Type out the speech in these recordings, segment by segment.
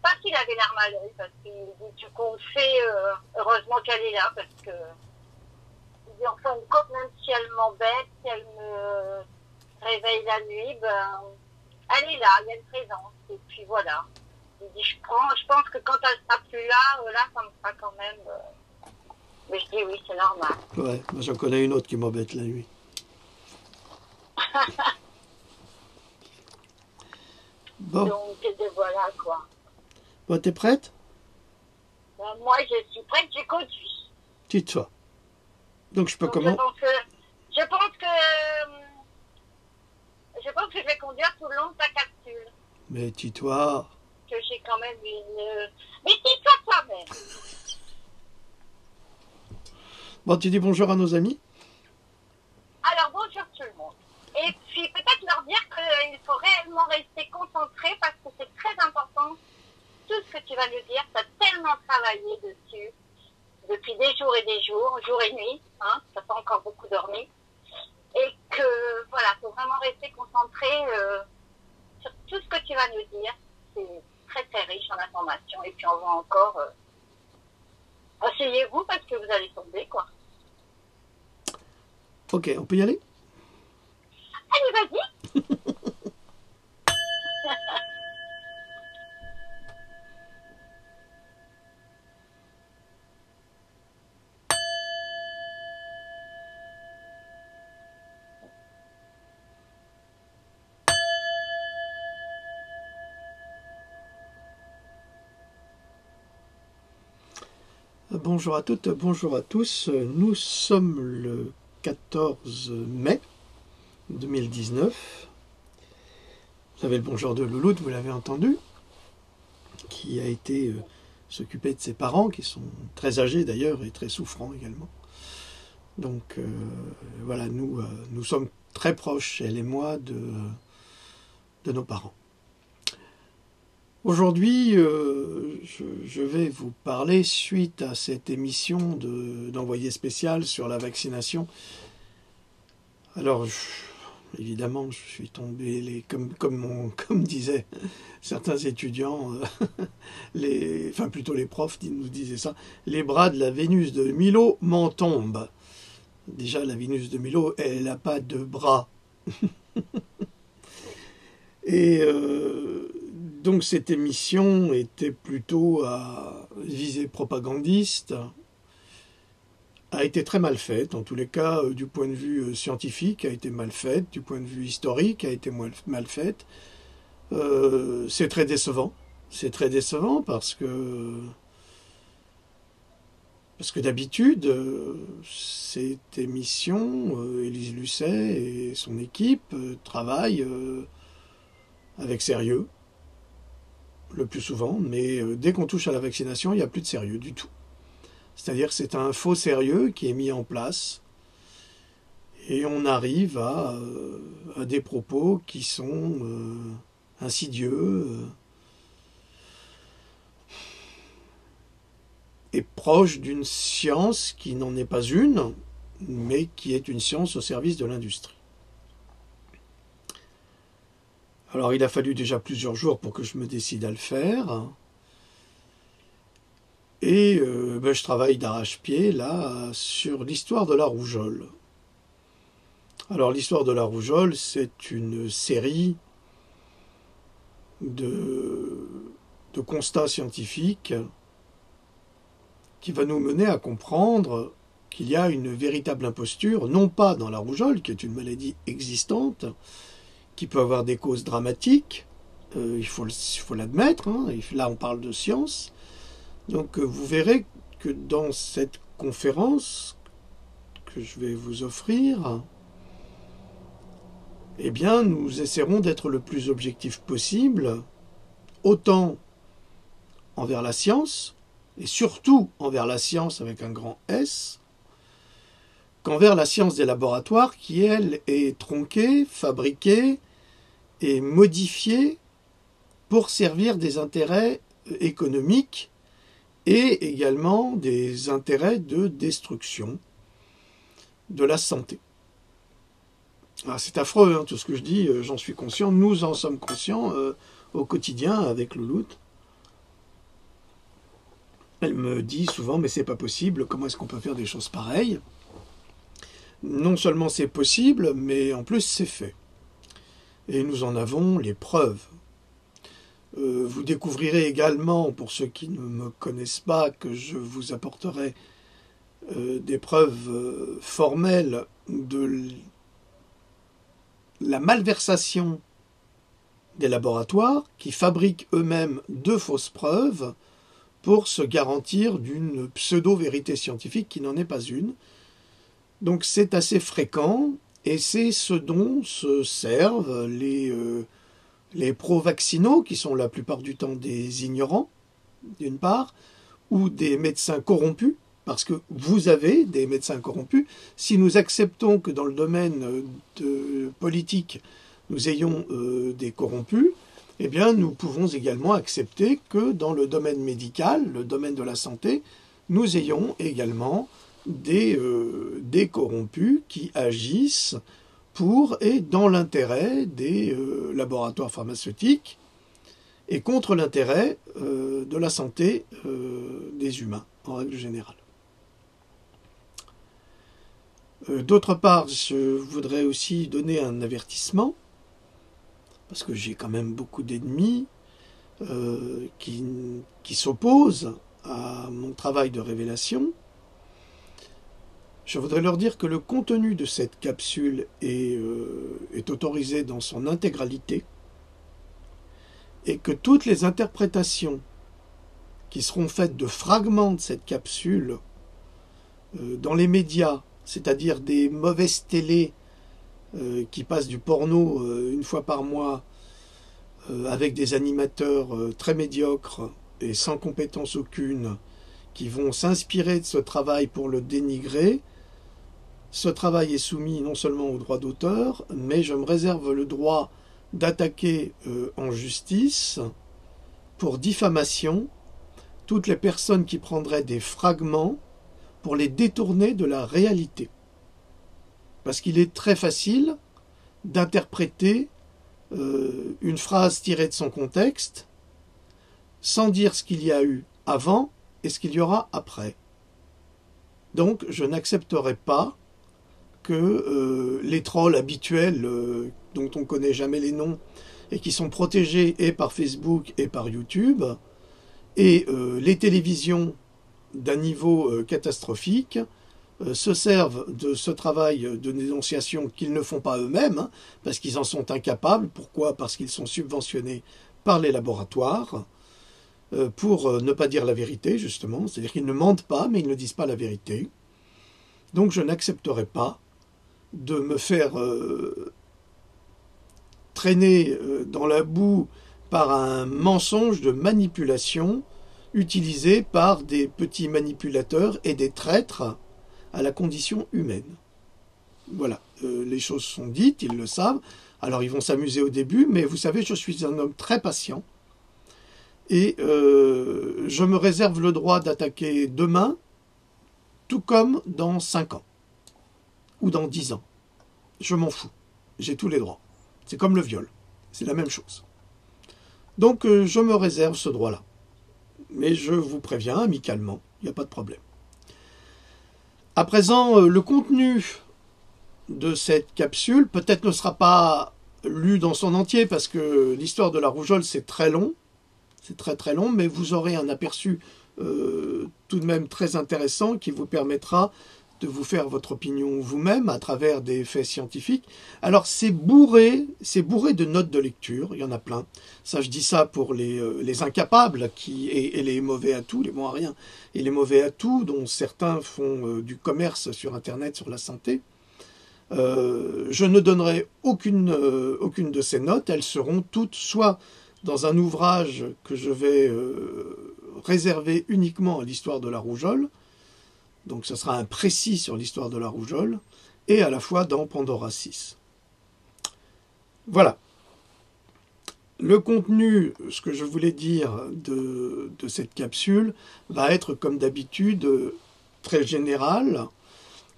pas s'il avait l'air mal, parce qu'il dit tu confais, heureusement qu'elle est là, parce que il dit en fin de compte, même si elle m'embête, si elle me réveille la nuit, ben elle est là, il y a une présence, et puis voilà. Il dit je pense que quand elle sera plus là, là ça me fera quand même. Mais je dis oui, c'est normal. Ouais, moi j'en connais une autre qui m'embête la nuit. Bon. Donc voilà quoi. Bon, t'es prête? Ben, moi je suis prête, j'ai conduit. Tutoie. Donc je peux Donc, comment? je pense que je vais conduire tout le long de ta capsule. Mais tutoie. Que j'ai quand même une. Mais dis-toi toi-même. Bon, tu dis bonjour à nos amis? Alors bonjour tout le monde. Et puis peut-être leur dire qu'il faut réellement rester concentré parce que c'est très important. Tout ce que tu vas nous dire, tu as tellement travaillé dessus depuis des jours et des jours, jour et nuit, hein, tu n'as pas encore beaucoup dormi. Et que voilà, il faut vraiment rester concentré sur tout ce que tu vas nous dire. C'est très très riche en informations. Et puis on va encore asseyez-vous parce que vous allez tomber quoi. Ok, on peut y aller? Allez, vas-y. Bonjour à toutes, bonjour à tous. Nous sommes le 14 mai 2019. Vous avez le bonjour de Louloute, vous l'avez entendu, qui a été s'occuper de ses parents, qui sont très âgés d'ailleurs et très souffrants également. Donc voilà, nous sommes très proches, elle et moi, de nos parents. Aujourd'hui, je vais vous parler, suite à cette émission d'envoyé spécial sur la vaccination. Alors, évidemment, je suis tombé, comme disaient certains étudiants, enfin plutôt les profs nous disaient ça, les bras de la Vénus de Milo m'en tombent. Déjà, la Vénus de Milo, elle n'a pas de bras. Et donc cette émission était plutôt à visée propagandiste, a été très mal faite, en tous les cas du point de vue scientifique, a été mal faite, du point de vue historique, a été mal faite. C'est très décevant. C'est très décevant parce que d'habitude, cette émission, Élise Lucet et son équipe travaillent avec sérieux, le plus souvent, mais dès qu'on touche à la vaccination, il n'y a plus de sérieux du tout. C'est-à-dire que c'est un faux sérieux qui est mis en place et on arrive à des propos qui sont insidieux et proches d'une science qui n'en est pas une, mais qui est une science au service de l'industrie. Alors il a fallu déjà plusieurs jours pour que je me décide à le faire. Et je travaille d'arrache-pied là sur l'histoire de la rougeole. Alors l'histoire de la rougeole, c'est une série de constats scientifiques qui va nous mener à comprendre qu'il y a une véritable imposture, non pas dans la rougeole, qui est une maladie existante, qui peut avoir des causes dramatiques, il faut l'admettre, hein, là on parle de science. Donc vous verrez que dans cette conférence que je vais vous offrir, eh bien nous essaierons d'être le plus objectif possible, autant envers la science, et surtout envers la science avec un grand S, qu'envers la science des laboratoires qui, elle, est tronquée, fabriquée et modifiée pour servir des intérêts économiques et également des intérêts de destruction de la santé. Alors, c'est affreux, hein, tout ce que je dis, j'en suis conscient, nous en sommes conscients au quotidien avec Louloute. Elle me dit souvent, mais c'est pas possible, comment est-ce qu'on peut faire des choses pareilles? Non seulement c'est possible, mais en plus c'est fait. Et nous en avons les preuves. Vous découvrirez également, pour ceux qui ne me connaissent pas, que je vous apporterai des preuves formelles de la malversation des laboratoires qui fabriquent eux-mêmes de fausses preuves pour se garantir d'une pseudo-vérité scientifique qui n'en est pas une. Donc c'est assez fréquent et c'est ce dont se servent les pro-vaccinaux, qui sont la plupart du temps des ignorants, d'une part, ou des médecins corrompus, parce que vous avez des médecins corrompus. Si nous acceptons que dans le domaine politique, nous ayons des corrompus, eh bien, nous pouvons également accepter que dans le domaine médical, le domaine de la santé, nous ayons également des corrompus qui agissent pour et dans l'intérêt des laboratoires pharmaceutiques et contre l'intérêt de la santé des humains, en règle générale. D'autre part, je voudrais aussi donner un avertissement, parce que j'ai quand même beaucoup d'ennemis qui s'opposent à mon travail de révélation. Je voudrais leur dire que le contenu de cette capsule est autorisé dans son intégralité et que toutes les interprétations qui seront faites de fragments de cette capsule dans les médias, c'est-à-dire des mauvaises télés qui passent du porno une fois par mois avec des animateurs très médiocres et sans compétence aucune, qui vont s'inspirer de ce travail pour le dénigrer. Ce travail est soumis non seulement au droit d'auteur, mais je me réserve le droit d'attaquer en justice, pour diffamation, toutes les personnes qui prendraient des fragments pour les détourner de la réalité. Parce qu'il est très facile d'interpréter une phrase tirée de son contexte sans dire ce qu'il y a eu avant et ce qu'il y aura après. Donc je n'accepterai pas que les trolls habituels dont on ne connaît jamais les noms et qui sont protégés et par Facebook et par YouTube et les télévisions d'un niveau catastrophique se servent de ce travail de dénonciation qu'ils ne font pas eux-mêmes, hein, parce qu'ils en sont incapables. Pourquoi? Parce qu'ils sont subventionnés par les laboratoires, pour ne pas dire la vérité, justement. C'est-à-dire qu'ils ne mentent pas, mais ils ne disent pas la vérité. Donc je n'accepterai pas de me faire traîner dans la boue par un mensonge de manipulation utilisé par des petits manipulateurs et des traîtres à la condition humaine. Voilà, les choses sont dites, ils le savent. Alors ils vont s'amuser au début, mais vous savez, je suis un homme très patient. Et je me réserve le droit d'attaquer demain, tout comme dans 5 ans. Ou dans 10 ans. Je m'en fous. J'ai tous les droits. C'est comme le viol. C'est la même chose. Donc je me réserve ce droit-là. Mais je vous préviens amicalement, il n'y a pas de problème. À présent, le contenu de cette capsule peut-être ne sera pas lu dans son entier parce que l'histoire de la rougeole c'est très long. C'est très très long, mais vous aurez un aperçu tout de même très intéressant qui vous permettra de vous faire votre opinion vous-même à travers des faits scientifiques. Alors c'est bourré de notes de lecture, il y en a plein. Ça, je dis ça pour les incapables et les mauvais à tout, les bons à rien, et les mauvais à tout, dont certains font du commerce sur Internet sur la santé. Je ne donnerai aucune de ces notes, elles seront toutes soit dans un ouvrage que je vais réserver uniquement à l'histoire de la rougeole, donc ce sera un précis sur l'histoire de la rougeole, et à la fois dans Pandora 6. Voilà. Le contenu, ce que je voulais dire de cette capsule, va être comme d'habitude très général,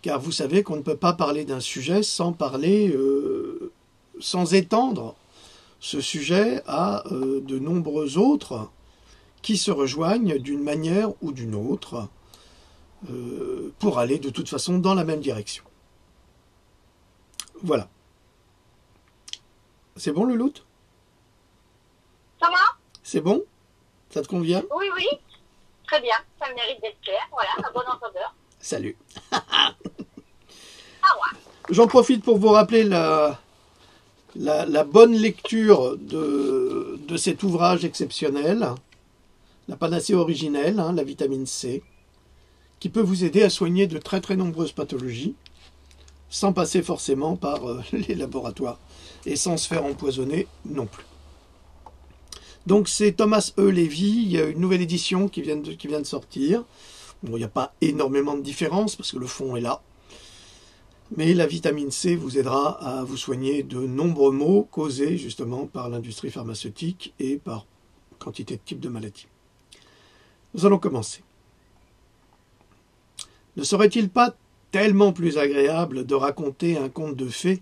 car vous savez qu'on ne peut pas parler d'un sujet sans étendre ce sujet à de nombreux autres qui se rejoignent d'une manière ou d'une autre pour aller de toute façon dans la même direction. Voilà. C'est bon, Louloute? Comment? C'est bon? Ça te convient? Oui, oui. Très bien. Ça mérite d'être clair. Voilà, à bon entendeur. Salut. Au revoir. J'en profite pour vous rappeler la bonne lecture de cet ouvrage exceptionnel, la panacée originelle, la vitamine C, qui peut vous aider à soigner de très très nombreuses pathologies, sans passer forcément par les laboratoires, et sans se faire empoisonner non plus. Donc c'est Thomas E. Levy, il y a une nouvelle édition qui vient de sortir. Bon, il n'y a pas énormément de différence, parce que le fond est là. Mais la vitamine C vous aidera à vous soigner de nombreux maux causés justement par l'industrie pharmaceutique et par quantité de types de maladies. Nous allons commencer. Ne serait-il pas tellement plus agréable de raconter un conte de fées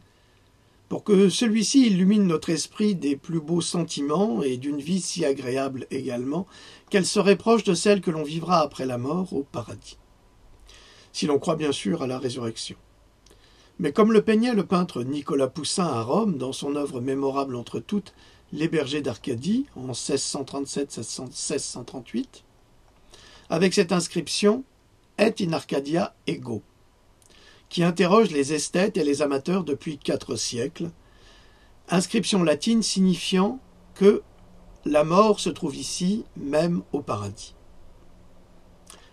pour que celui-ci illumine notre esprit des plus beaux sentiments et d'une vie si agréable également qu'elle serait proche de celle que l'on vivra après la mort au paradis, si l'on croit bien sûr à la résurrection. Mais comme le peignait le peintre Nicolas Poussin à Rome dans son œuvre mémorable entre toutes, Les Bergers d'Arcadie, en 1637-1638, avec cette inscription « Et in Arcadia ego », qui interroge les esthètes et les amateurs depuis 4 siècles, inscription latine signifiant que la mort se trouve ici, même au paradis.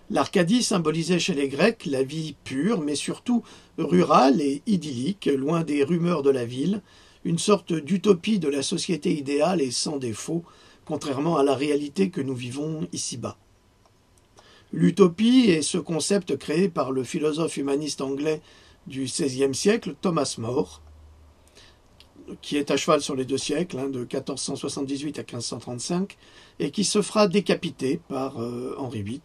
L'Arcadie symbolisait chez les Grecs la vie pure, mais surtout rurale et idyllique, loin des rumeurs de la ville, une sorte d'utopie de la société idéale et sans défaut, contrairement à la réalité que nous vivons ici-bas. L'utopie est ce concept créé par le philosophe humaniste anglais du XVIe siècle, Thomas More, qui est à cheval sur les 2 siècles, de 1478 à 1535, et qui se fera décapiter par Henri VIII,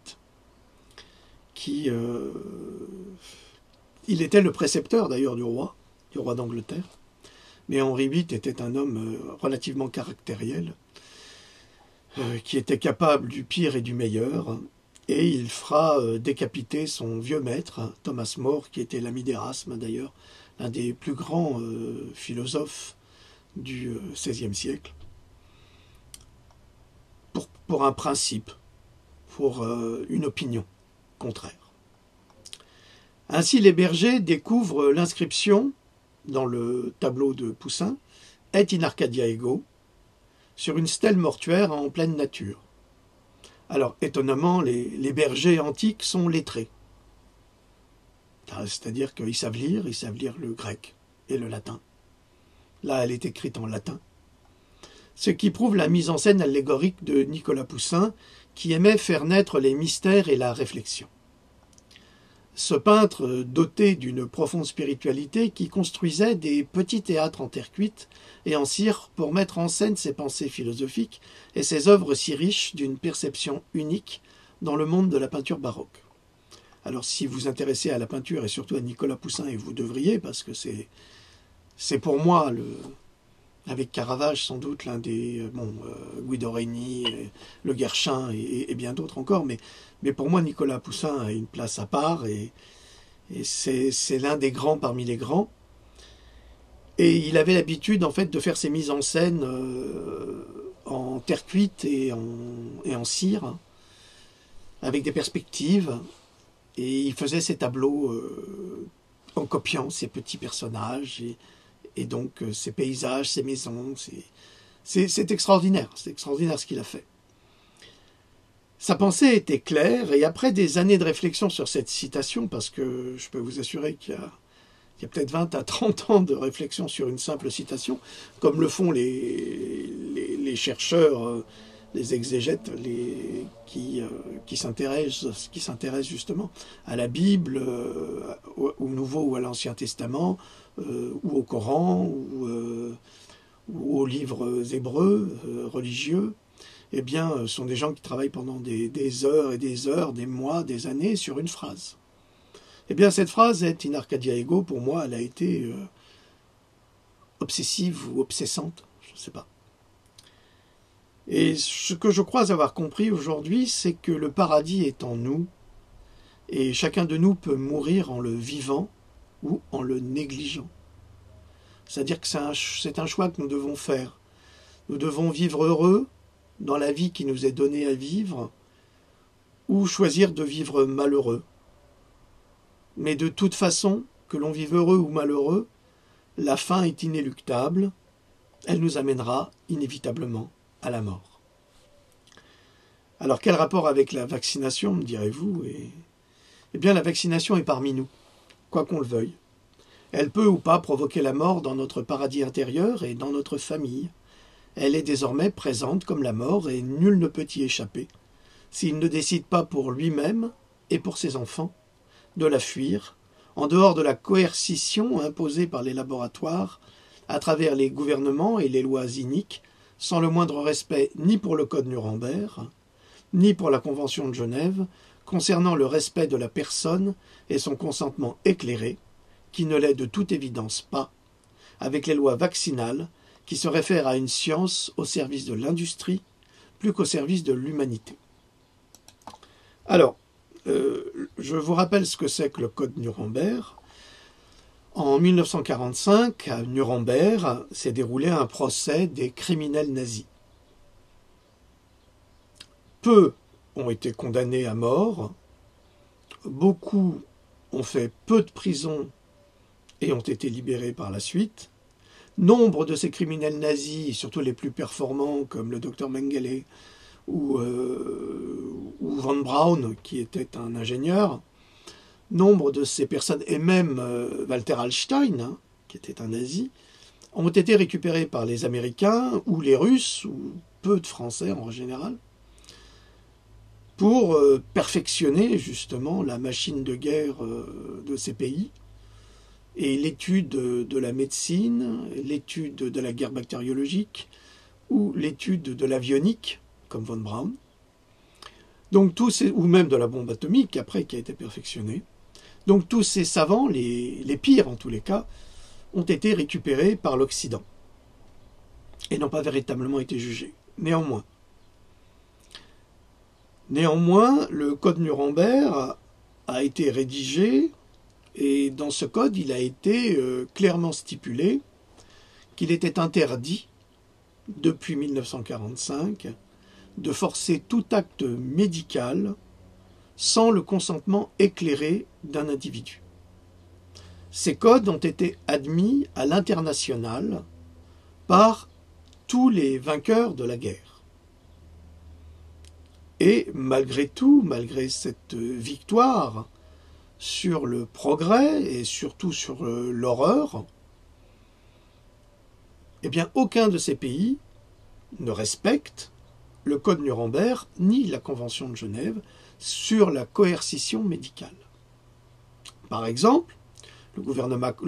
il était le précepteur d'ailleurs du roi d'Angleterre, mais Henri VIII était un homme relativement caractériel, qui était capable du pire et du meilleur, et il fera décapiter son vieux maître, Thomas More, qui était l'ami d'Erasme d'ailleurs, l'un des plus grands philosophes du XVIe siècle, pour un principe, pour une opinion contraire. Ainsi, les bergers découvrent l'inscription, dans le tableau de Poussin, « Et in Arcadia ego », sur une stèle mortuaire en pleine nature. Alors, étonnamment, les bergers antiques sont lettrés. C'est-à-dire qu'ils savent lire le grec et le latin. Là, elle est écrite en latin. Ce qui prouve la mise en scène allégorique de Nicolas Poussin, qui aimait faire naître les mystères et la réflexion. Ce peintre, doté d'une profonde spiritualité, qui construisait des petits théâtres en terre cuite et en cire pour mettre en scène ses pensées philosophiques et ses œuvres si riches d'une perception unique dans le monde de la peinture baroque. Alors si vous vous intéressez à la peinture et surtout à Nicolas Poussin, et vous devriez, parce que c'est pour moi, avec Caravage sans doute, l'un des... Guido Reni, Le Guerchin et bien d'autres encore, mais pour moi Nicolas Poussin a une place à part et c'est l'un des grands parmi les grands. Et il avait l'habitude en fait de faire ses mises en scène en terre cuite et en cire, avec des perspectives, et il faisait ses tableaux en copiant ses petits personnages et donc ces paysages, ces maisons, c'est extraordinaire ce qu'il a fait. Sa pensée était claire, et après des années de réflexion sur cette citation, parce que je peux vous assurer qu'il y a peut-être 20 à 30 ans de réflexion sur une simple citation, comme le font les chercheurs, les exégètes, qui s'intéressent justement à la Bible, au Nouveau ou à l'Ancien Testament, ou au Coran, ou aux livres hébreux, religieux, eh bien, sont des gens qui travaillent pendant des heures et des heures, des mois, des années sur une phrase. Eh bien, cette phrase, est in Arcadia ego, pour moi, elle a été obsessive ou obsessante, je ne sais pas. Et ce que je crois avoir compris aujourd'hui, c'est que le paradis est en nous, et chacun de nous peut mourir en le vivant ou en le négligeant. C'est-à-dire que c'est un choix que nous devons faire. Nous devons vivre heureux dans la vie qui nous est donnée à vivre, ou choisir de vivre malheureux. Mais de toute façon, que l'on vive heureux ou malheureux, la fin est inéluctable, elle nous amènera inévitablement à la mort. Alors quel rapport avec la vaccination, me direz-vous? Eh bien la vaccination est parmi nous, quoi qu'on le veuille. Elle peut ou pas provoquer la mort dans notre paradis intérieur et dans notre famille. Elle est désormais présente comme la mort et nul ne peut y échapper, s'il ne décide pas pour lui-même et pour ses enfants de la fuir, en dehors de la coercition imposée par les laboratoires, à travers les gouvernements et les lois iniques, sans le moindre respect ni pour le Code Nuremberg, ni pour la Convention de Genève, concernant le respect de la personne et son consentement éclairé, qui ne l'est de toute évidence pas, avec les lois vaccinales, qui se réfèrent à une science au service de l'industrie, plus qu'au service de l'humanité. Alors, je vous rappelle ce que c'est que le Code Nuremberg. En 1945, à Nuremberg, s'est déroulé un procès des criminels nazis. Peu ont été condamnés à mort, beaucoup ont fait peu de prison et ont été libérés par la suite. Nombre de ces criminels nazis, surtout les plus performants comme le docteur Mengele ou Von Braun, qui était un ingénieur, nombre de ces personnes, et même Walter Hallstein, qui était un nazi, ont été récupérés par les Américains ou les Russes, ou peu de Français en général, pour perfectionner justement la machine de guerre de ces pays, et l'étude de la médecine, l'étude de la guerre bactériologique, ou l'étude de l'avionique, comme Von Braun, donc ou même de la bombe atomique, après qui a été perfectionnée. Donc tous ces savants, les pires en tous les cas, ont été récupérés par l'Occident et n'ont pas véritablement été jugés. Néanmoins, le Code Nuremberg a été rédigé et dans ce code, il a été clairement stipulé qu'il était interdit, depuis 1945, de forcer tout acte médical sans le consentement éclairé d'un individu. Ces codes ont été admis à l'international par tous les vainqueurs de la guerre. Et malgré tout, malgré cette victoire sur le progrès et surtout sur l'horreur, eh bien aucun de ces pays ne respecte le Code Nuremberg ni la Convention de Genève sur la coercition médicale. Par exemple, le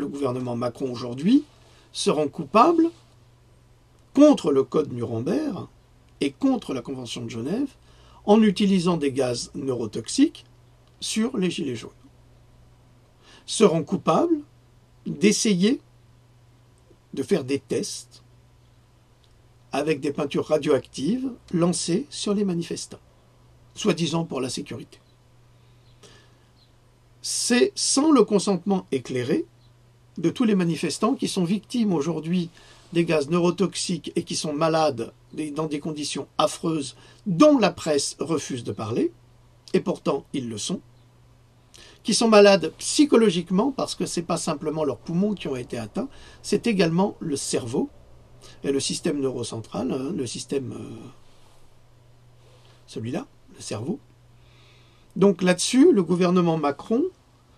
gouvernement Macron aujourd'hui se rend coupable contre le Code Nuremberg et contre la Convention de Genève en utilisant des gaz neurotoxiques sur les gilets jaunes. Se rend coupable d'essayer de faire des tests avec des peintures radioactives lancées sur les manifestants, soi-disant pour la sécurité. C'est sans le consentement éclairé de tous les manifestants qui sont victimes aujourd'hui des gaz neurotoxiques et qui sont malades dans des conditions affreuses dont la presse refuse de parler, et pourtant ils le sont, qui sont malades psychologiquement parce que ce n'est pas simplement leurs poumons qui ont été atteints, c'est également le cerveau et le système neurocentral, le système, celui-là, le cerveau. Donc là-dessus, le gouvernement Macron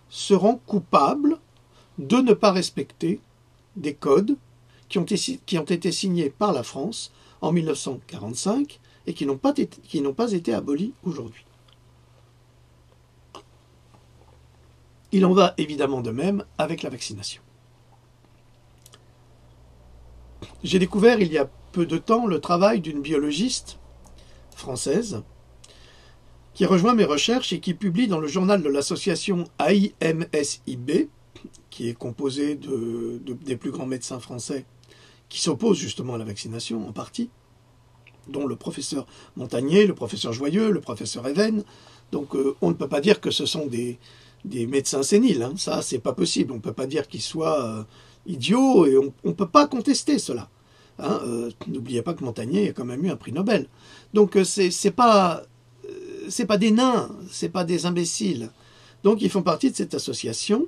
se rend coupable de ne pas respecter des codes qui ont été signés par la France en 1945 et qui n'ont pas été abolis aujourd'hui. Il en va évidemment de même avec la vaccination. J'ai découvert il y a peu de temps le travail d'une biologiste française qui rejoint mes recherches et qui publie dans le journal de l'association AIMSIB, qui est composé des plus grands médecins français qui s'opposent justement à la vaccination en partie, dont le professeur Montagnier, le professeur Joyeux, le professeur Even. Donc on ne peut pas dire que ce sont des médecins séniles, hein. Ça, c'est pas possible. On ne peut pas dire qu'ils soient idiots et on ne peut pas contester cela. Hein. N'oubliez pas que Montagnier a quand même eu un prix Nobel. Donc c'est pas des nains, c'est pas des imbéciles. Donc ils font partie de cette association.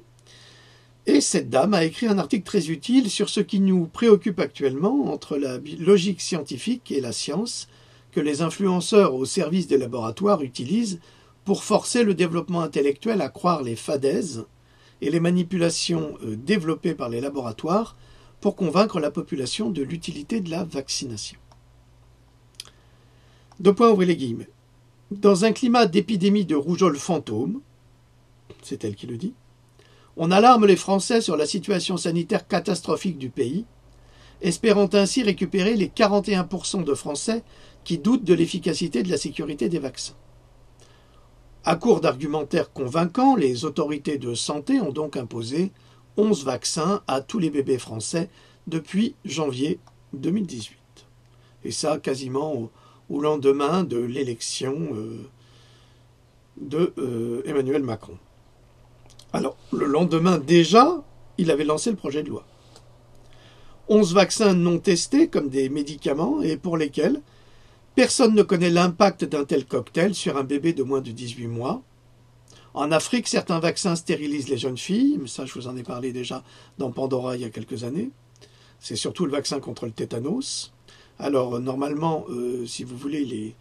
Et cette dame a écrit un article très utile sur ce qui nous préoccupe actuellement entre la logique scientifique et la science que les influenceurs au service des laboratoires utilisent pour forcer le développement intellectuel à croire les fadaises et les manipulations développées par les laboratoires pour convaincre la population de l'utilité de la vaccination. Deux points, ouvrez les guillemets. Dans un climat d'épidémie de rougeole fantôme, c'est elle qui le dit, on alarme les Français sur la situation sanitaire catastrophique du pays, espérant ainsi récupérer les 41% de Français qui doutent de l'efficacité de la sécurité des vaccins. À court d'argumentaires convaincants, les autorités de santé ont donc imposé 11 vaccins à tous les bébés français depuis janvier 2018. Et ça, quasiment au lendemain de l'élection de Emmanuel Macron. Alors, le lendemain déjà, il avait lancé le projet de loi. 11 vaccins non testés comme des médicaments et pour lesquels personne ne connaît l'impact d'un tel cocktail sur un bébé de moins de 18 mois. En Afrique, certains vaccins stérilisent les jeunes filles, mais ça je vous en ai parlé déjà dans Pandora il y a quelques années. C'est surtout le vaccin contre le tétanos. Alors normalement, si vous voulez,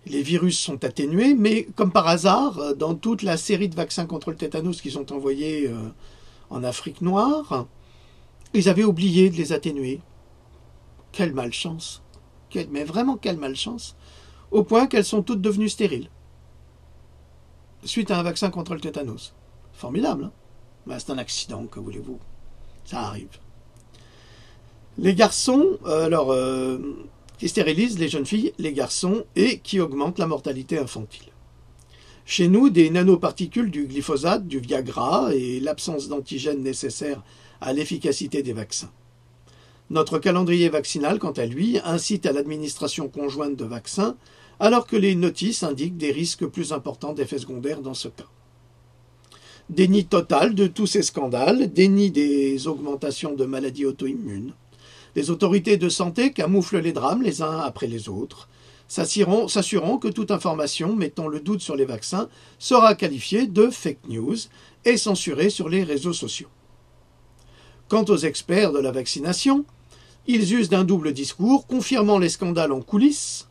les virus sont atténués, mais comme par hasard, dans toute la série de vaccins contre le tétanos qu'ils ont envoyés en Afrique noire, ils avaient oublié de les atténuer. Quelle malchance! Mais vraiment quelle malchance! Au point qu'elles sont toutes devenues stériles. Suite à un vaccin contre le tétanos. Formidable, hein? Ben, c'est un accident, que voulez-vous? Ça arrive. Les garçons, qui stérilisent les jeunes filles, les garçons, et qui augmentent la mortalité infantile. Chez nous, des nanoparticules du glyphosate, du Viagra et l'absence d'antigènes nécessaires à l'efficacité des vaccins. Notre calendrier vaccinal, quant à lui, incite à l'administration conjointe de vaccins, alors que les notices indiquent des risques plus importants d'effets secondaires dans ce cas. Déni total de tous ces scandales, déni des augmentations de maladies auto-immunes. Les autorités de santé camouflent les drames les uns après les autres, s'assurant que toute information mettant le doute sur les vaccins sera qualifiée de fake news et censurée sur les réseaux sociaux. Quant aux experts de la vaccination, ils usent d'un double discours, confirmant les scandales en coulisses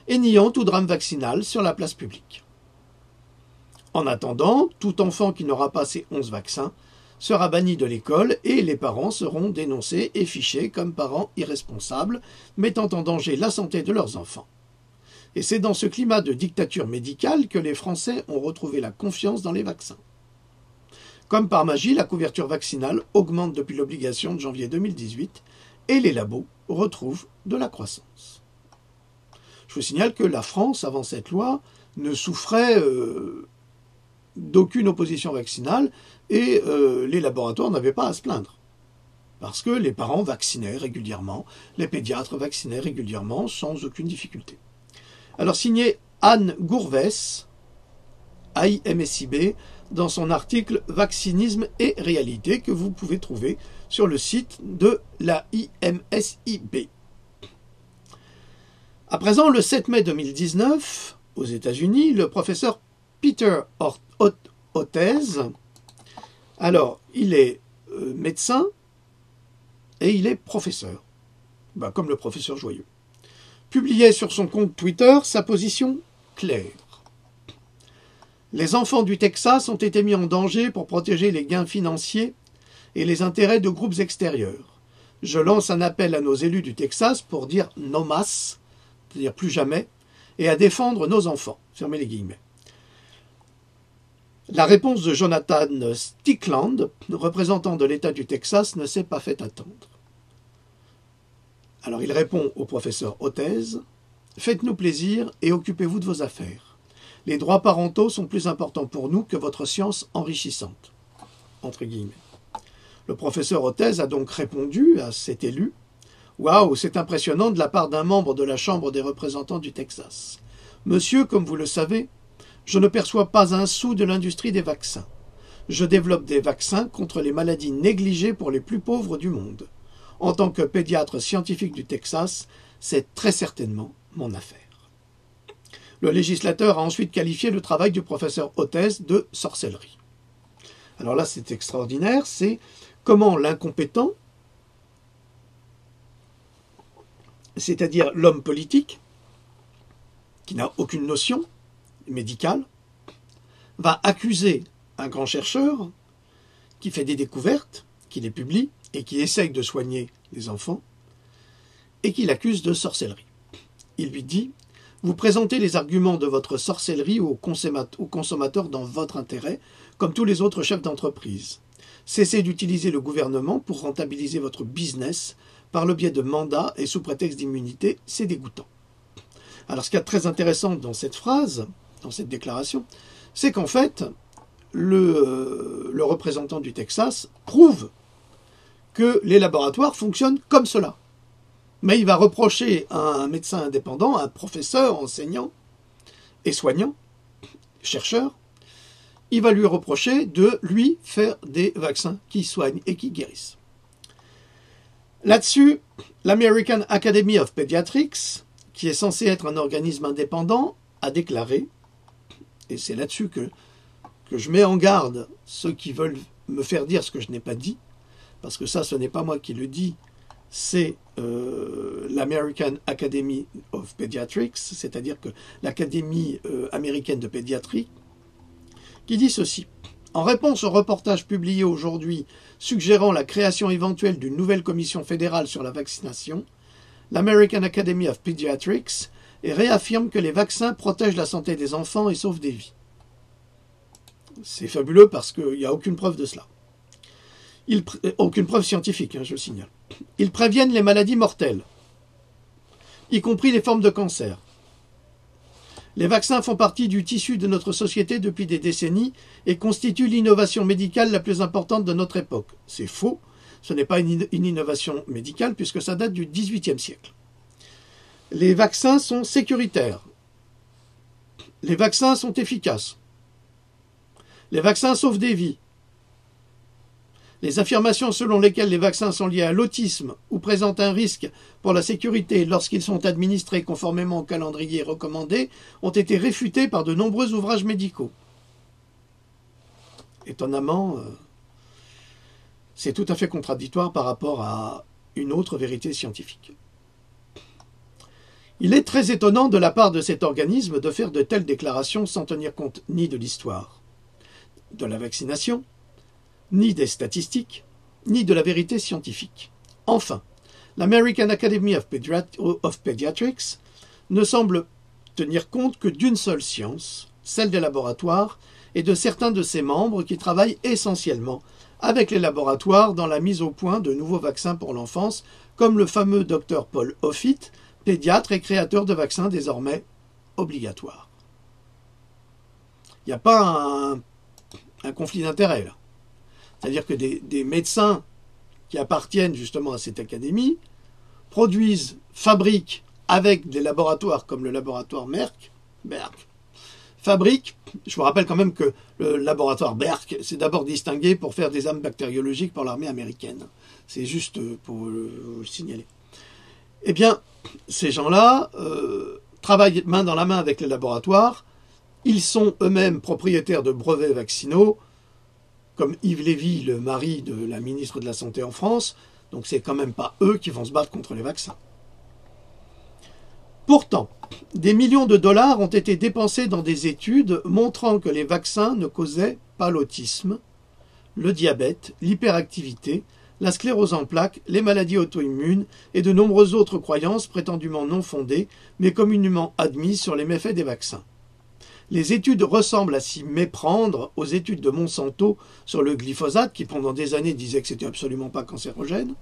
et niant tout drame vaccinal sur la place publique. En attendant, tout enfant qui n'aura pas ces 11 vaccins sera banni de l'école et les parents seront dénoncés et fichés comme parents irresponsables, mettant en danger la santé de leurs enfants. Et c'est dans ce climat de dictature médicale que les Français ont retrouvé la confiance dans les vaccins. Comme par magie, la couverture vaccinale augmente depuis l'obligation de janvier 2018 et les labos retrouvent de la croissance. Je vous signale que la France, avant cette loi, ne souffrait d'aucune opposition vaccinale et les laboratoires n'avaient pas à se plaindre. Parce que les parents vaccinaient régulièrement, les pédiatres vaccinaient régulièrement sans aucune difficulté. Alors signé Anne Gourvès, AIMSIB, dans son article Vaccinisme et réalité que vous pouvez trouver sur le site de la IMSIB. À présent, le 7 mai 2019, aux États-Unis, le professeur Peter Hotez, alors il est médecin et il est professeur, comme le professeur Joyeux, publiait sur son compte Twitter sa position claire. Les enfants du Texas ont été mis en danger pour protéger les gains financiers et les intérêts de groupes extérieurs. Je lance un appel à nos élus du Texas pour dire no mas, c'est-à-dire plus jamais, et à défendre nos enfants. Fermez les guillemets. La réponse de Jonathan Stickland, représentant de l'État du Texas, ne s'est pas fait attendre. Alors il répond au professeur Hotez « Faites-nous plaisir et occupez-vous de vos affaires. Les droits parentaux sont plus importants pour nous que votre science enrichissante. » Entre guillemets. Le professeur Hotez a donc répondu à cet élu Waouh, c'est impressionnant de la part d'un membre de la Chambre des représentants du Texas. Monsieur, comme vous le savez, je ne perçois pas un sou de l'industrie des vaccins. Je développe des vaccins contre les maladies négligées pour les plus pauvres du monde. En tant que pédiatre scientifique du Texas, c'est très certainement mon affaire. Le législateur a ensuite qualifié le travail du professeur Hotez de sorcellerie. Alors là, c'est extraordinaire, c'est comment l'incompétent, c'est-à-dire l'homme politique, qui n'a aucune notion médicale, va accuser un grand chercheur qui fait des découvertes, qui les publie et qui essaye de soigner les enfants, et qui l'accuse de sorcellerie. Il lui dit « Vous présentez les arguments de votre sorcellerie aux consommateurs dans votre intérêt, comme tous les autres chefs d'entreprise. Cessez d'utiliser le gouvernement pour rentabiliser votre business par le biais de mandats et sous prétexte d'immunité, c'est dégoûtant. » Alors ce qui est très intéressant dans cette phrase, dans cette déclaration, c'est qu'en fait, le représentant du Texas prouve que les laboratoires fonctionnent comme cela. Mais il va reprocher à un médecin indépendant, à un professeur, enseignant et soignant, chercheur, il va lui reprocher de lui faire des vaccins qui soignent et qui guérissent. Là-dessus, l'American Academy of Pediatrics, qui est censé être un organisme indépendant, a déclaré, et c'est là-dessus que je mets en garde ceux qui veulent me faire dire ce que je n'ai pas dit, parce que ça, ce n'est pas moi qui le dis, c'est l'American Academy of Pediatrics, c'est-à-dire que l'Académie américaine de pédiatrie, qui dit ceci. En réponse au reportage publié aujourd'hui suggérant la création éventuelle d'une nouvelle commission fédérale sur la vaccination, l'American Academy of Pediatrics réaffirme que les vaccins protègent la santé des enfants et sauvent des vies. C'est fabuleux parce qu'il n'y a aucune preuve de cela. Aucune preuve scientifique, je le signale. Ils préviennent les maladies mortelles, y compris les formes de cancer. Les vaccins font partie du tissu de notre société depuis des décennies et constituent l'innovation médicale la plus importante de notre époque. C'est faux, ce n'est pas une innovation médicale puisque ça date du XVIIIe siècle. Les vaccins sont sécuritaires. Les vaccins sont efficaces. Les vaccins sauvent des vies. Les affirmations selon lesquelles les vaccins sont liés à l'autisme ou présentent un risque pour la sécurité lorsqu'ils sont administrés conformément au calendrier recommandé ont été réfutées par de nombreux ouvrages médicaux. Étonnamment, c'est tout à fait contradictoire par rapport à une autre vérité scientifique. Il est très étonnant de la part de cet organisme de faire de telles déclarations sans tenir compte ni de l'histoire de la vaccination, ni des statistiques, ni de la vérité scientifique. Enfin, l'American Academy of Pediatrics ne semble tenir compte que d'une seule science, celle des laboratoires, et de certains de ses membres qui travaillent essentiellement avec les laboratoires dans la mise au point de nouveaux vaccins pour l'enfance, comme le fameux Dr Paul Offit, pédiatre et créateur de vaccins désormais obligatoires. Il n'y a pas un conflit d'intérêts là. C'est-à-dire que des médecins qui appartiennent justement à cette académie produisent, fabriquent avec des laboratoires comme le laboratoire Merck, fabriquent, je vous rappelle quand même que le laboratoire Merck s'est d'abord distingué pour faire des armes bactériologiques pour l'armée américaine. C'est juste pour vous le signaler. Eh bien, ces gens-là travaillent main dans la main avec les laboratoires. Ils sont eux-mêmes propriétaires de brevets vaccinaux, comme Yves Lévy, le mari de la ministre de la Santé en France. Donc c'est quand même pas eux qui vont se battre contre les vaccins. Pourtant, des millions de dollars ont été dépensés dans des études montrant que les vaccins ne causaient pas l'autisme, le diabète, l'hyperactivité, la sclérose en plaques, les maladies auto-immunes et de nombreuses autres croyances prétendument non fondées, mais communément admises sur les méfaits des vaccins. Les études ressemblent à s'y méprendre aux études de Monsanto sur le glyphosate, qui pendant des années disait que c'était absolument pas cancérogène,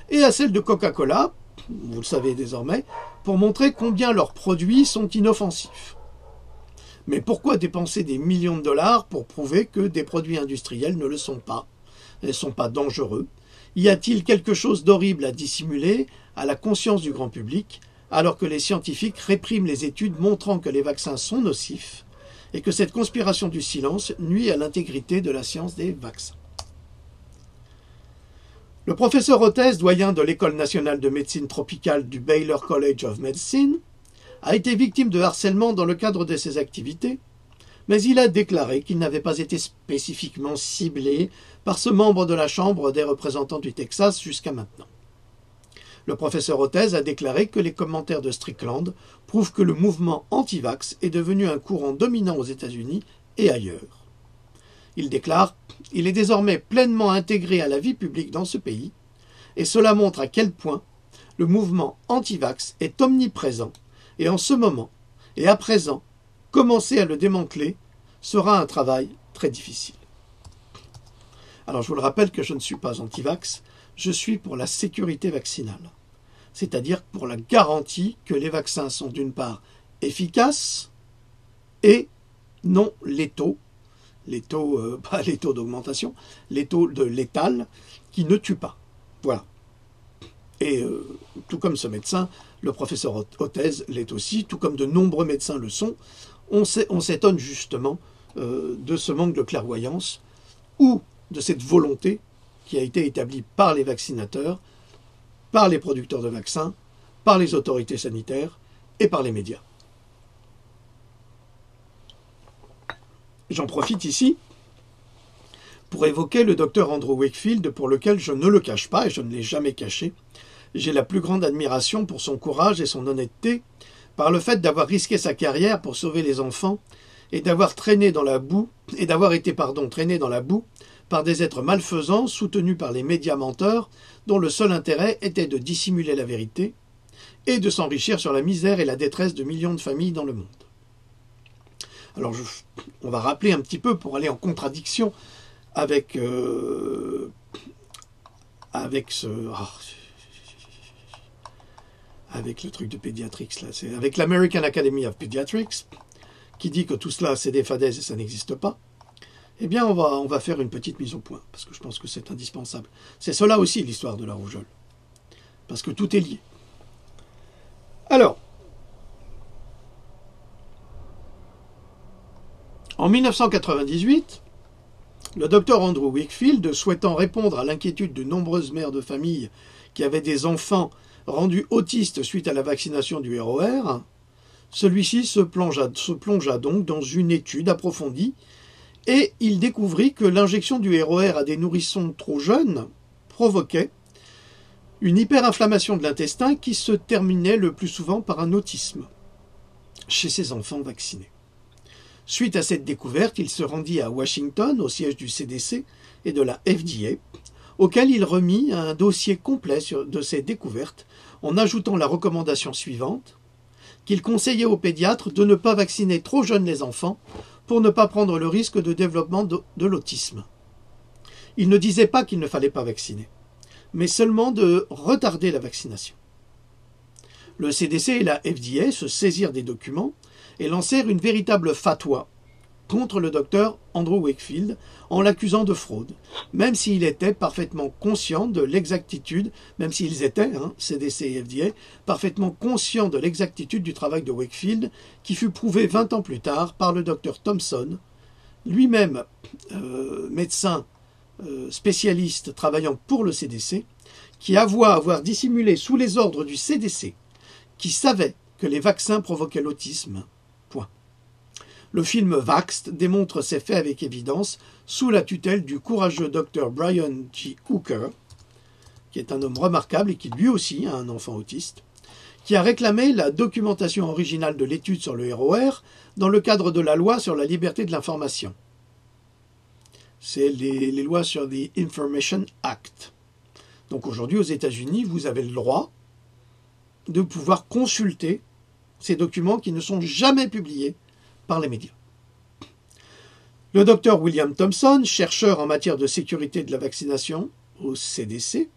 et à celles de Coca-Cola, vous le savez désormais, pour montrer combien leurs produits sont inoffensifs. Mais pourquoi dépenser des millions de dollars pour prouver que des produits industriels ne le sont pas, ne sont pas dangereux? Y a-t-il quelque chose d'horrible à dissimuler, à la conscience du grand public, alors que les scientifiques répriment les études montrant que les vaccins sont nocifs et que cette conspiration du silence nuit à l'intégrité de la science des vaccins. Le professeur Hotez, doyen de l'École nationale de médecine tropicale du Baylor College of Medicine, a été victime de harcèlement dans le cadre de ses activités, mais il a déclaré qu'il n'avait pas été spécifiquement ciblé par ce membre de la Chambre des représentants du Texas jusqu'à maintenant. Le professeur Hotez a déclaré que les commentaires de Strickland prouvent que le mouvement anti-vax est devenu un courant dominant aux États-Unis et ailleurs. Il déclare « Il est désormais pleinement intégré à la vie publique dans ce pays, et cela montre à quel point le mouvement anti-vax est omniprésent, et en ce moment, et à présent, commencer à le démanteler sera un travail très difficile. » Alors je vous le rappelle que je ne suis pas anti-vax, je suis pour la sécurité vaccinale, c'est-à-dire pour la garantie que les vaccins sont d'une part efficaces et non létaux, pas les taux d'augmentation, les taux de létal qui ne tuent pas. Voilà. Et tout comme ce médecin, le professeur Hotez l'est aussi, tout comme de nombreux médecins le sont, on s'étonne justement de ce manque de clairvoyance ou de cette volonté qui a été établie par les vaccinateurs, par les producteurs de vaccins, par les autorités sanitaires et par les médias. J'en profite ici pour évoquer le docteur Andrew Wakefield, pour lequel je ne le cache pas et je ne l'ai jamais caché. J'ai la plus grande admiration pour son courage et son honnêteté, par le fait d'avoir risqué sa carrière pour sauver les enfants et d'avoir traîné dans la boue, traîné dans la boue par des êtres malfaisants soutenus par les médias menteurs dont le seul intérêt était de dissimuler la vérité et de s'enrichir sur la misère et la détresse de millions de familles dans le monde. Alors on va rappeler un petit peu pour aller en contradiction avec avec le truc de Pediatrics, là, c'est avec l'American Academy of Pediatrics, qui dit que tout cela c'est des fadaises et ça n'existe pas. Eh bien on va faire une petite mise au point, parce que je pense que c'est indispensable. C'est cela aussi l'histoire de la rougeole, parce que tout est lié. Alors, en 1998, le docteur Andrew Wakefield, souhaitant répondre à l'inquiétude de nombreuses mères de famille qui avaient des enfants rendus autistes suite à la vaccination du ROR, celui-ci se plongea donc dans une étude approfondie et il découvrit que l'injection du ROR à des nourrissons trop jeunes provoquait une hyperinflammation de l'intestin qui se terminait le plus souvent par un autisme chez ces enfants vaccinés. Suite à cette découverte, il se rendit à Washington, au siège du CDC et de la FDA, auquel il remit un dossier complet de ces découvertes, en ajoutant la recommandation suivante, qu'il conseillait aux pédiatres de ne pas vacciner trop jeunes les enfants pour ne pas prendre le risque de développement de l'autisme. Il ne disait pas qu'il ne fallait pas vacciner, mais seulement de retarder la vaccination. Le CDC et la FDA se saisirent des documents et lancèrent une véritable fatwa contre le docteur Andrew Wakefield en l'accusant de fraude, même s'il était parfaitement conscient de l'exactitude, même s'ils étaient, CDC et FDA, parfaitement conscients de l'exactitude du travail de Wakefield, qui fut prouvé 20 ans plus tard par le docteur Thompson, lui-même médecin spécialiste travaillant pour le CDC, qui avoua avoir dissimulé sous les ordres du CDC, qui savait que les vaccins provoquaient l'autisme. Point. Le film Vaxxed démontre ces faits avec évidence sous la tutelle du courageux Dr Brian G. Hooker, qui est un homme remarquable et qui lui aussi a un enfant autiste, qui a réclamé la documentation originale de l'étude sur le ROR dans le cadre de la loi sur la liberté de l'information. C'est les lois sur the Information Act. Donc aujourd'hui, aux États-Unis, vous avez le droit de pouvoir consulter ces documents qui ne sont jamais publiés par les médias. Le docteur William Thompson, chercheur en matière de sécurité de la vaccination au CDC,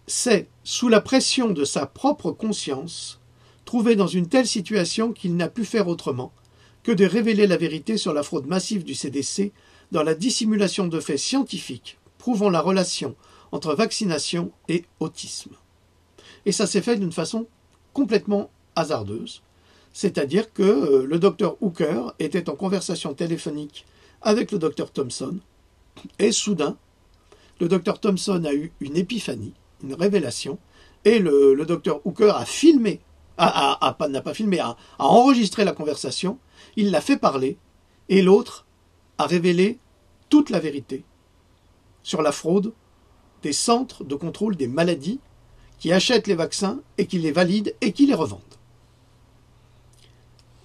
s'est, sous la pression de sa propre conscience, trouvé dans une telle situation qu'il n'a pu faire autrement que de révéler la vérité sur la fraude massive du CDC dans la dissimulation de faits scientifiques prouvant la relation entre vaccination et autisme. et ça s'est fait d'une façon complètement hasardeuse. C'est-à-dire que le docteur Hooker était en conversation téléphonique avec le docteur Thomson, et soudain, le docteur Thomson a eu une épiphanie, une révélation, et le docteur Hooker a filmé, n'a pas filmé, a enregistré la conversation, il l'a fait parler, et l'autre a révélé toute la vérité sur la fraude des centres de contrôle des maladies qui achètent les vaccins et qui les valident et qui les revendent.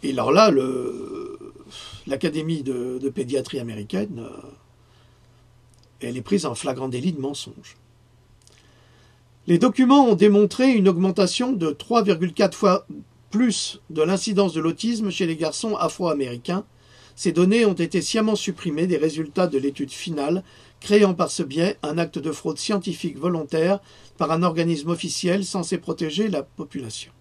Et alors là, l'Académie de pédiatrie américaine, elle est prise en flagrant délit de mensonge. Les documents ont démontré une augmentation de 3,4 fois plus de l'incidence de l'autisme chez les garçons afro-américains. Ces données ont été sciemment supprimées des résultats de l'étude finale, créant par ce biais un acte de fraude scientifique volontaire par un organisme officiel censé protéger la population.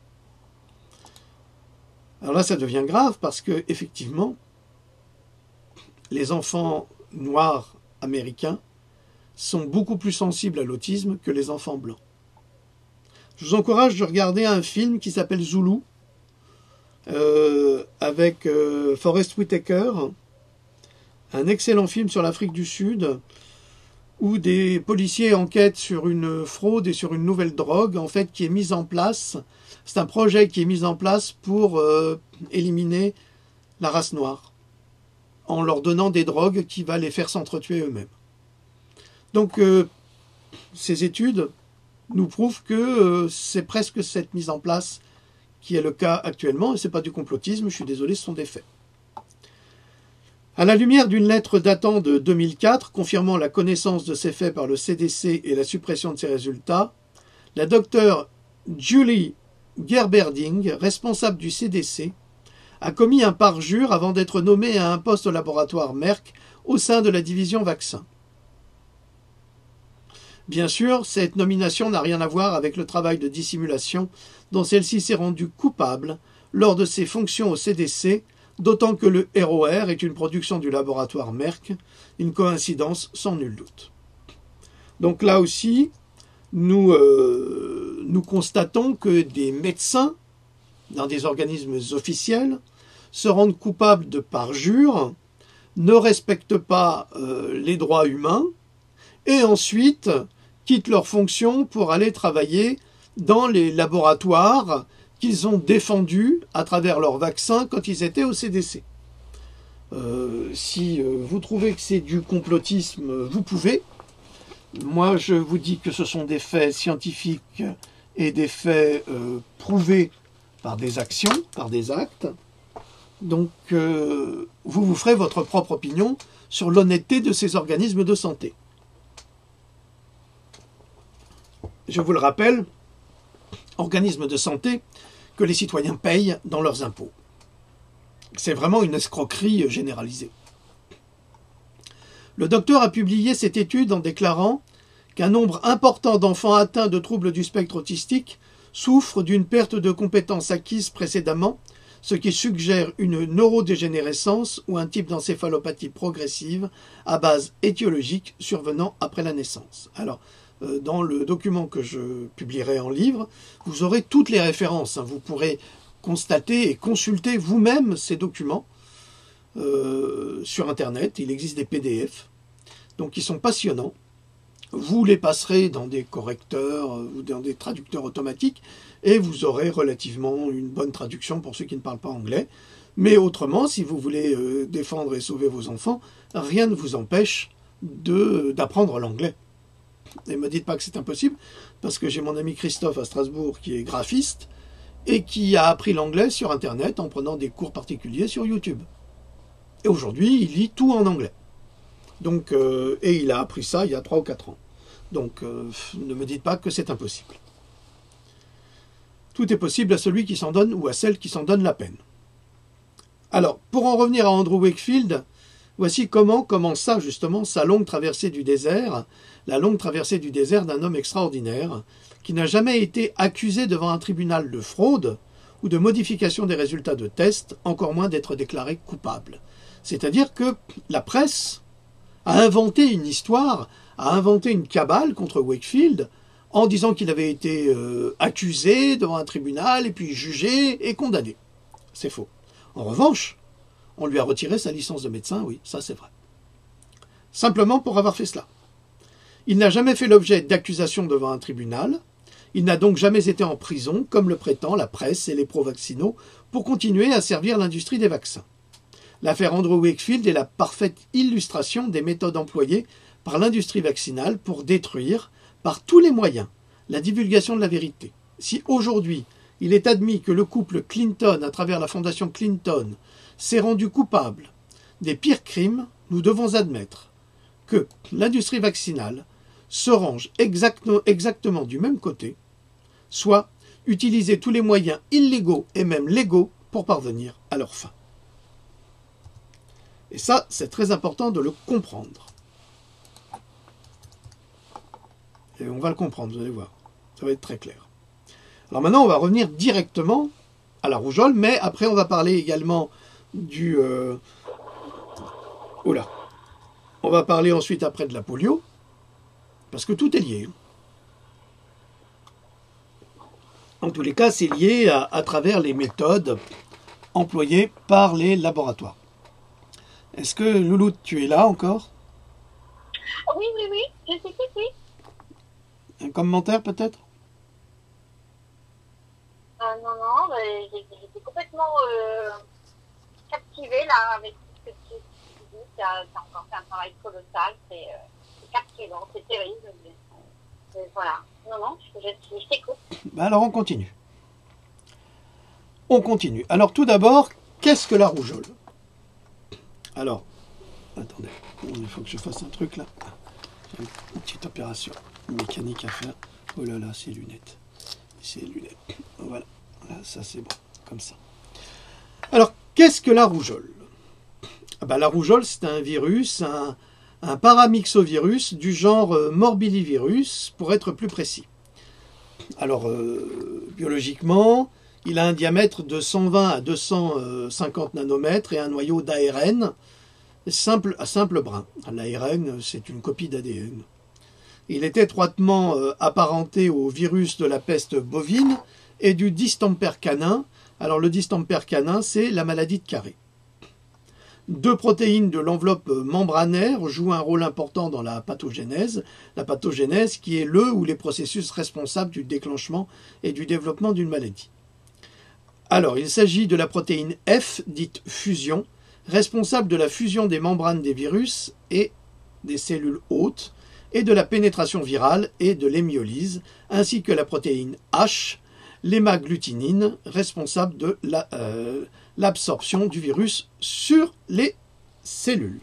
Alors là, ça devient grave parce que, effectivement, les enfants noirs américains sont beaucoup plus sensibles à l'autisme que les enfants blancs. Je vous encourage de regarder un film qui s'appelle Zulu, avec Forest Whitaker, un excellent film sur l'Afrique du Sud, où des policiers enquêtent sur une fraude et sur une nouvelle drogue, en fait, qui est mise en place. C'est un projet qui est mis en place pour éliminer la race noire, en leur donnant des drogues qui va les faire s'entretuer eux-mêmes. Donc, ces études nous prouvent que c'est presque cette mise en place qui est le cas actuellement, et ce n'est pas du complotisme, je suis désolé, ce sont des faits. À la lumière d'une lettre datant de 2004, confirmant la connaissance de ces faits par le CDC et la suppression de ces résultats, la docteure Julie Gerberding, responsable du CDC, a commis un parjure avant d'être nommée à un poste au laboratoire Merck au sein de la division vaccins. Bien sûr, cette nomination n'a rien à voir avec le travail de dissimulation dont celle-ci s'est rendue coupable lors de ses fonctions au CDC, d'autant que le ROR est une production du laboratoire Merck, une coïncidence sans nul doute. Donc là aussi, nous constatons que des médecins, dans des organismes officiels, se rendent coupables de parjure, ne respectent pas les droits humains, et ensuite quittent leurs fonctions pour aller travailler dans les laboratoires qu'ils ont défendus à travers leurs vaccins quand ils étaient au CDC. Si vous trouvez que c'est du complotisme, vous pouvez. Moi, je vous dis que ce sont des faits scientifiques et des faits prouvés par des actions, par des actes. Donc, vous vous ferez votre propre opinion sur l'honnêteté de ces organismes de santé. Je vous le rappelle, organismes de santé que les citoyens payent dans leurs impôts. C'est vraiment une escroquerie généralisée. Le docteur a publié cette étude en déclarant qu'un nombre important d'enfants atteints de troubles du spectre autistique souffrent d'une perte de compétences acquises précédemment, ce qui suggère une neurodégénérescence ou un type d'encéphalopathie progressive à base étiologique survenant après la naissance. Alors, dans le document que je publierai en livre, vous aurez toutes les références. Vous pourrez constater et consulter vous-même ces documents sur Internet. Il existe des PDF, donc ils sont passionnants. Vous les passerez dans des correcteurs ou dans des traducteurs automatiques et vous aurez relativement une bonne traduction pour ceux qui ne parlent pas anglais. Mais autrement, si vous voulez défendre et sauver vos enfants, rien ne vous empêche d'apprendre l'anglais. Et ne me dites pas que c'est impossible, parce que j'ai mon ami Christophe à Strasbourg qui est graphiste et qui a appris l'anglais sur Internet en prenant des cours particuliers sur YouTube. Et aujourd'hui, il lit tout en anglais. Donc, et il a appris ça il y a 3 ou 4 ans. Donc, ne me dites pas que c'est impossible. Tout est possible à celui qui s'en donne ou à celle qui s'en donne la peine. Alors, pour en revenir à Andrew Wakefield, voici comment commença justement sa longue traversée du désert, la longue traversée du désert d'un homme extraordinaire qui n'a jamais été accusé devant un tribunal de fraude ou de modification des résultats de tests, encore moins d'être déclaré coupable. C'est-à-dire que la presse a inventé une histoire, a inventé une cabale contre Wakefield en disant qu'il avait été accusé devant un tribunal, et puis jugé et condamné. C'est faux. En revanche, on lui a retiré sa licence de médecin, oui, ça c'est vrai. Simplement pour avoir fait cela. Il n'a jamais fait l'objet d'accusations devant un tribunal, il n'a donc jamais été en prison, comme le prétend la presse et les pro-vaccinaux, pour continuer à servir l'industrie des vaccins. L'affaire Andrew Wakefield est la parfaite illustration des méthodes employées par l'industrie vaccinale pour détruire, par tous les moyens, la divulgation de la vérité. Si aujourd'hui, il est admis que le couple Clinton, à travers la fondation Clinton, s'est rendu coupable des pires crimes, nous devons admettre que l'industrie vaccinale se range exactement du même côté, soit utiliser tous les moyens illégaux et même légaux pour parvenir à leur fin. Et ça, c'est très important de le comprendre. Et on va le comprendre, vous allez voir. Ça va être très clair. Alors maintenant, on va revenir directement à la rougeole, mais après, on va parler également du... Oula. On va parler ensuite après de la polio, parce que tout est lié. En tous les cas, c'est lié à travers les méthodes employées par les laboratoires. Est-ce que, Loulou, tu es là encore? Oui, je sais que oui. Un commentaire peut-être? Non, j'étais complètement captivée là avec ce que tu dis. Tu as encore fait un travail colossal, c'est captivant, c'est terrible. Mais voilà, non, je t'écoute. Alors on continue. On continue. Alors tout d'abord, qu'est-ce que la rougeole? Alors, attendez, il faut que je fasse un truc là. Une petite opération mécanique à faire. Oh là là, ces lunettes. Ces lunettes. Voilà, ça c'est bon, comme ça. Alors, qu'est-ce que la rougeole? La rougeole, c'est un virus, un paramyxovirus du genre morbillivirus, pour être plus précis. Alors, biologiquement, il a un diamètre de 120 à 250 nanomètres et un noyau d'ARN simple brun. L'ARN, c'est une copie d'ADN. Il est étroitement apparenté au virus de la peste bovine et du distemper canin. Alors, le distemper canin, c'est la maladie de Carré. Deux protéines de l'enveloppe membranaire jouent un rôle important dans la pathogénèse qui est le ou les processus responsables du déclenchement et du développement d'une maladie. Alors, il s'agit de la protéine F, dite fusion, responsable de la fusion des membranes des virus et des cellules hôtes, et de la pénétration virale et de l'hémiolyse, ainsi que la protéine H, l'hémagglutinine, responsable de l'absorption du virus sur les cellules.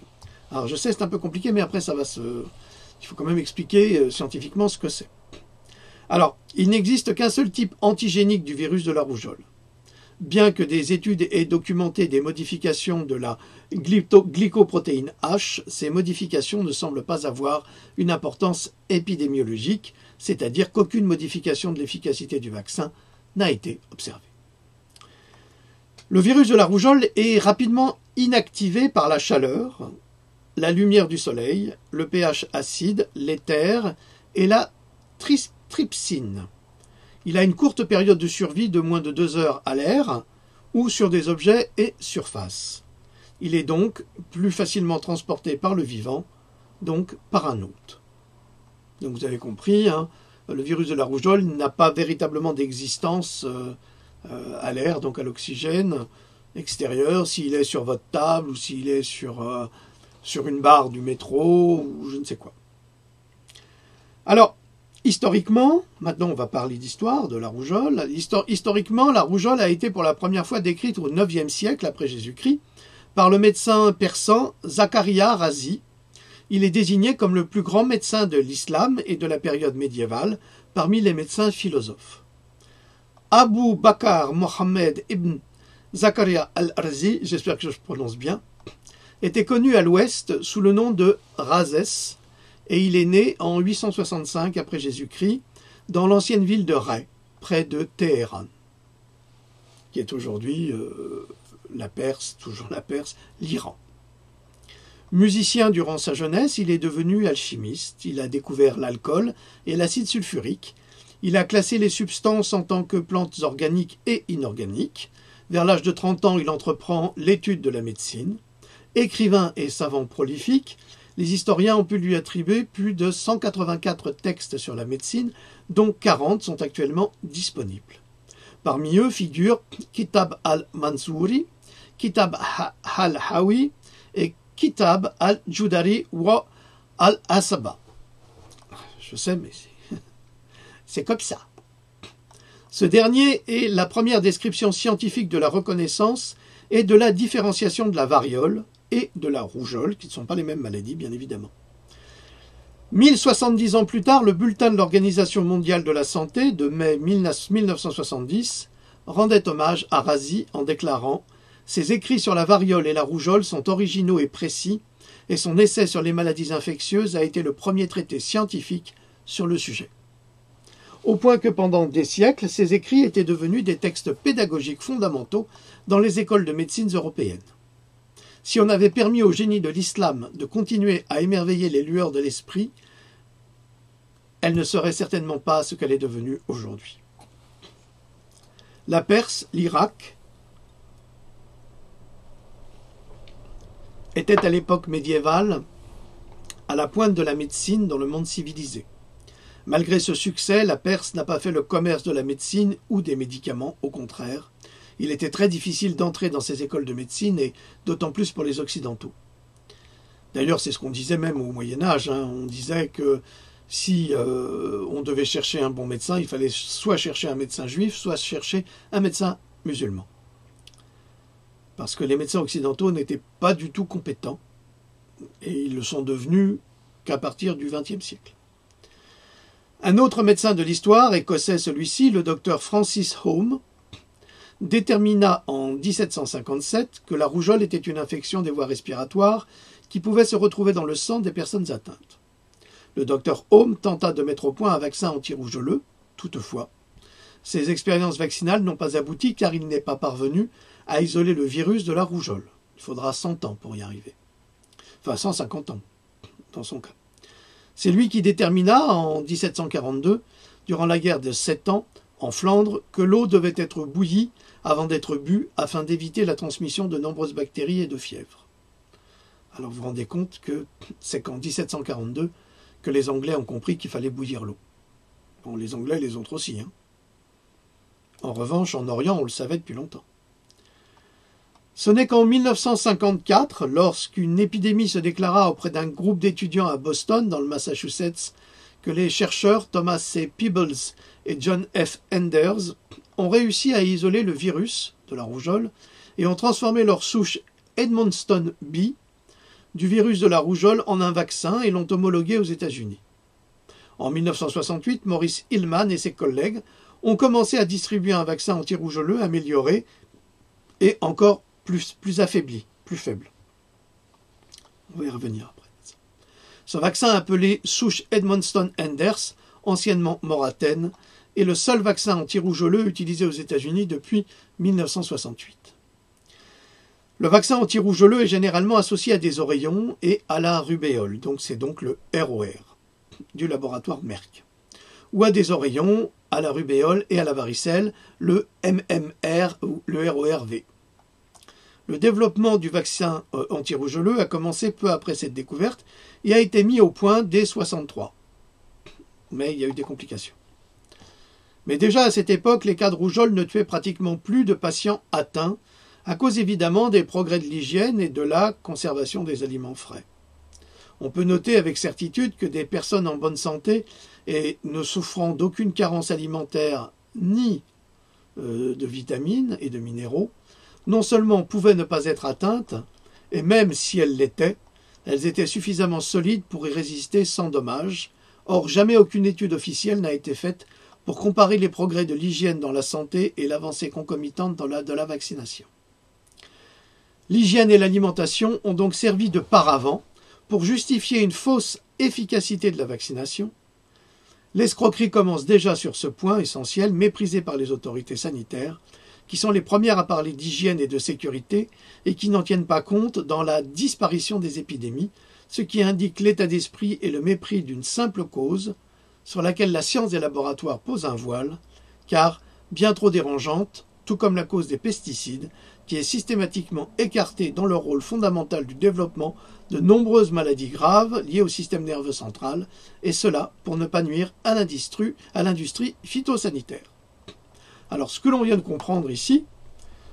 Alors je sais, c'est un peu compliqué, mais après il faut quand même expliquer scientifiquement ce que c'est. Alors, il n'existe qu'un seul type antigénique du virus de la rougeole. Bien que des études aient documenté des modifications de la glycoprotéine H, ces modifications ne semblent pas avoir une importance épidémiologique, c'est-à-dire qu'aucune modification de l'efficacité du vaccin n'a été observée. Le virus de la rougeole est rapidement inactivé par la chaleur, la lumière du soleil, le pH acide, l'éther et la trypsine. Il a une courte période de survie de moins de 2 heures à l'air ou sur des objets et surfaces. Il est donc plus facilement transporté par le vivant, donc par un hôte. Donc vous avez compris, le virus de la rougeole n'a pas véritablement d'existence à l'air, donc à l'oxygène extérieur, s'il est sur votre table ou s'il est sur une barre du métro ou je ne sais quoi. Alors, historiquement, maintenant on va parler d'histoire de la rougeole. Historiquement, la rougeole a été pour la première fois décrite au IXe siècle après Jésus-Christ par le médecin persan Zakaria Razi. Il est désigné comme le plus grand médecin de l'islam et de la période médiévale parmi les médecins philosophes. Abu Bakr Mohammed ibn Zakaria al-Razi, j'espère que je prononce bien, était connu à l'ouest sous le nom de Rhazès, et il est né en 865 après Jésus-Christ dans l'ancienne ville de Ray, près de Téhéran, qui est aujourd'hui la Perse, toujours la Perse, l'Iran. Musicien durant sa jeunesse, il est devenu alchimiste. Il a découvert l'alcool et l'acide sulfurique. Il a classé les substances en tant que plantes organiques et inorganiques. Vers l'âge de 30 ans, il entreprend l'étude de la médecine. Écrivain et savant prolifique, les historiens ont pu lui attribuer plus de 184 textes sur la médecine, dont 40 sont actuellement disponibles. Parmi eux figurent Kitab al-Mansouri, Kitab al-Hawi et Kitab al-Judari wa al-Asaba. Je sais, mais c'est comme ça. Ce dernier est la première description scientifique de la reconnaissance et de la différenciation de la variole et de la rougeole, qui ne sont pas les mêmes maladies, bien évidemment. 1070 ans plus tard, le bulletin de l'Organisation mondiale de la santé de mai 1970 rendait hommage à Razi en déclarant « Ses écrits sur la variole et la rougeole sont originaux et précis, et son essai sur les maladies infectieuses a été le premier traité scientifique sur le sujet. » Au point que pendant des siècles, ces écrits étaient devenus des textes pédagogiques fondamentaux dans les écoles de médecine européennes. Si on avait permis au génie de l'islam de continuer à émerveiller les lueurs de l'esprit, elle ne serait certainement pas ce qu'elle est devenue aujourd'hui. La Perse, l'Irak, était à l'époque médiévale à la pointe de la médecine dans le monde civilisé. Malgré ce succès, la Perse n'a pas fait le commerce de la médecine ou des médicaments, au contraire. Il était très difficile d'entrer dans ces écoles de médecine, et d'autant plus pour les Occidentaux. D'ailleurs, c'est ce qu'on disait même au Moyen-Âge. On disait que si on devait chercher un bon médecin, il fallait soit chercher un médecin juif, soit chercher un médecin musulman. Parce que les médecins occidentaux n'étaient pas du tout compétents, et ils le sont devenus qu'à partir du XXe siècle. Un autre médecin de l'histoire, écossais celui-ci, le docteur Francis Home, détermina en 1757 que la rougeole était une infection des voies respiratoires qui pouvait se retrouver dans le sang des personnes atteintes. Le docteur Home tenta de mettre au point un vaccin anti-rougeoleux. Toutefois, ces expériences vaccinales n'ont pas abouti car il n'est pas parvenu à isoler le virus de la rougeole. Il faudra 100 ans pour y arriver. Enfin, 150 ans, dans son cas. C'est lui qui détermina, en 1742, durant la guerre de 7 ans, en Flandre, que l'eau devait être bouillie avant d'être bue afin d'éviter la transmission de nombreuses bactéries et de fièvre. Alors vous vous rendez compte que c'est qu'en 1742 que les Anglais ont compris qu'il fallait bouillir l'eau. Bon, les Anglais et les autres aussi. En revanche, en Orient, on le savait depuis longtemps. Ce n'est qu'en 1954, lorsqu'une épidémie se déclara auprès d'un groupe d'étudiants à Boston, dans le Massachusetts, que les chercheurs Thomas C. Peebles et John F. Enders ont réussi à isoler le virus de la rougeole et ont transformé leur souche Edmundston B du virus de la rougeole en un vaccin et l'ont homologué aux États-Unis. En 1968, Maurice Hillman et ses collègues ont commencé à distribuer un vaccin anti-rougeoleux amélioré et encore plus affaibli, plus faible. On va y revenir après. Ce vaccin appelé souche Edmundston-Enders, anciennement Moraten, est le seul vaccin anti-rougeoleux utilisé aux États-Unis depuis 1968. Le vaccin anti-rougeoleux est généralement associé à des oreillons et à la rubéole, donc c'est donc le ROR du laboratoire Merck, ou à des oreillons, à la rubéole et à la varicelle, le MMR ou le RORV. Le développement du vaccin anti-rougeoleux a commencé peu après cette découverte et a été mis au point dès 1963. Mais il y a eu des complications. Mais déjà à cette époque, les cas de rougeole ne tuaient pratiquement plus de patients atteints, à cause évidemment des progrès de l'hygiène et de la conservation des aliments frais. On peut noter avec certitude que des personnes en bonne santé et ne souffrant d'aucune carence alimentaire ni de vitamines et de minéraux, non seulement pouvaient ne pas être atteintes, et même si elles l'étaient, elles étaient suffisamment solides pour y résister sans dommage. Or, jamais aucune étude officielle n'a été faite pour comparer les progrès de l'hygiène dans la santé et l'avancée concomitante de la vaccination. L'hygiène et l'alimentation ont donc servi de paravent pour justifier une fausse efficacité de la vaccination. L'escroquerie commence déjà sur ce point essentiel, méprisé par les autorités sanitaires, qui sont les premières à parler d'hygiène et de sécurité et qui n'en tiennent pas compte dans la disparition des épidémies, ce qui indique l'état d'esprit et le mépris d'une simple cause sur laquelle la science des laboratoires pose un voile, car bien trop dérangeante, tout comme la cause des pesticides, qui est systématiquement écartée dans leur rôle fondamental du développement de nombreuses maladies graves liées au système nerveux central, et cela pour ne pas nuire à l'industrie phytosanitaire. Alors ce que l'on vient de comprendre ici,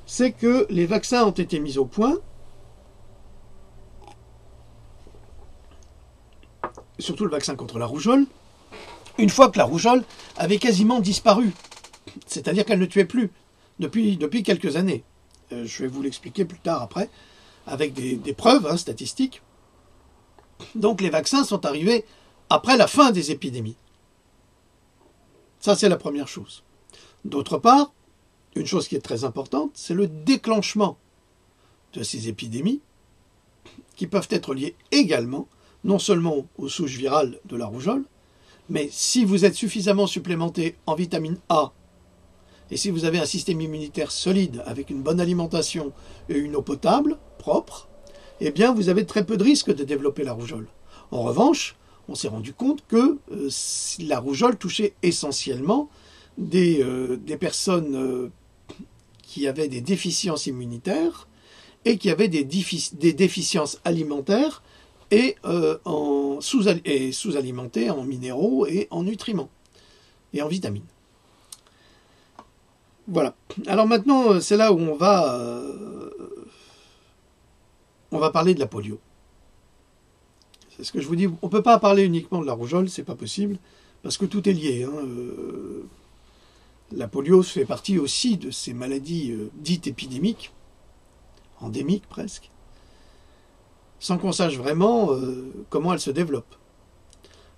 c'est que les vaccins ont été mis au point, surtout le vaccin contre la rougeole, une fois que la rougeole avait quasiment disparu, c'est-à-dire qu'elle ne tuait plus depuis quelques années. Je vais vous l'expliquer plus tard après, avec des preuves statistiques. Donc les vaccins sont arrivés après la fin des épidémies. Ça, c'est la première chose. D'autre part, une chose qui est très importante, c'est le déclenchement de ces épidémies, qui peuvent être liées également, non seulement aux souches virales de la rougeole, mais si vous êtes suffisamment supplémenté en vitamine A, et si vous avez un système immunitaire solide, avec une bonne alimentation et une eau potable, propre, eh bien vous avez très peu de risques de développer la rougeole. En revanche, on s'est rendu compte que la rougeole touchait essentiellement des personnes qui avaient des déficiences immunitaires et qui avaient des déficiences alimentaires et sous-alimentées en minéraux et en nutriments et en vitamines. Voilà. Alors maintenant, c'est là où on va parler de la polio. C'est ce que je vous dis. On ne peut pas parler uniquement de la rougeole, c'est pas possible, parce que tout est lié. La polio fait partie aussi de ces maladies dites épidémiques, endémiques presque, sans qu'on sache vraiment comment elles se développent.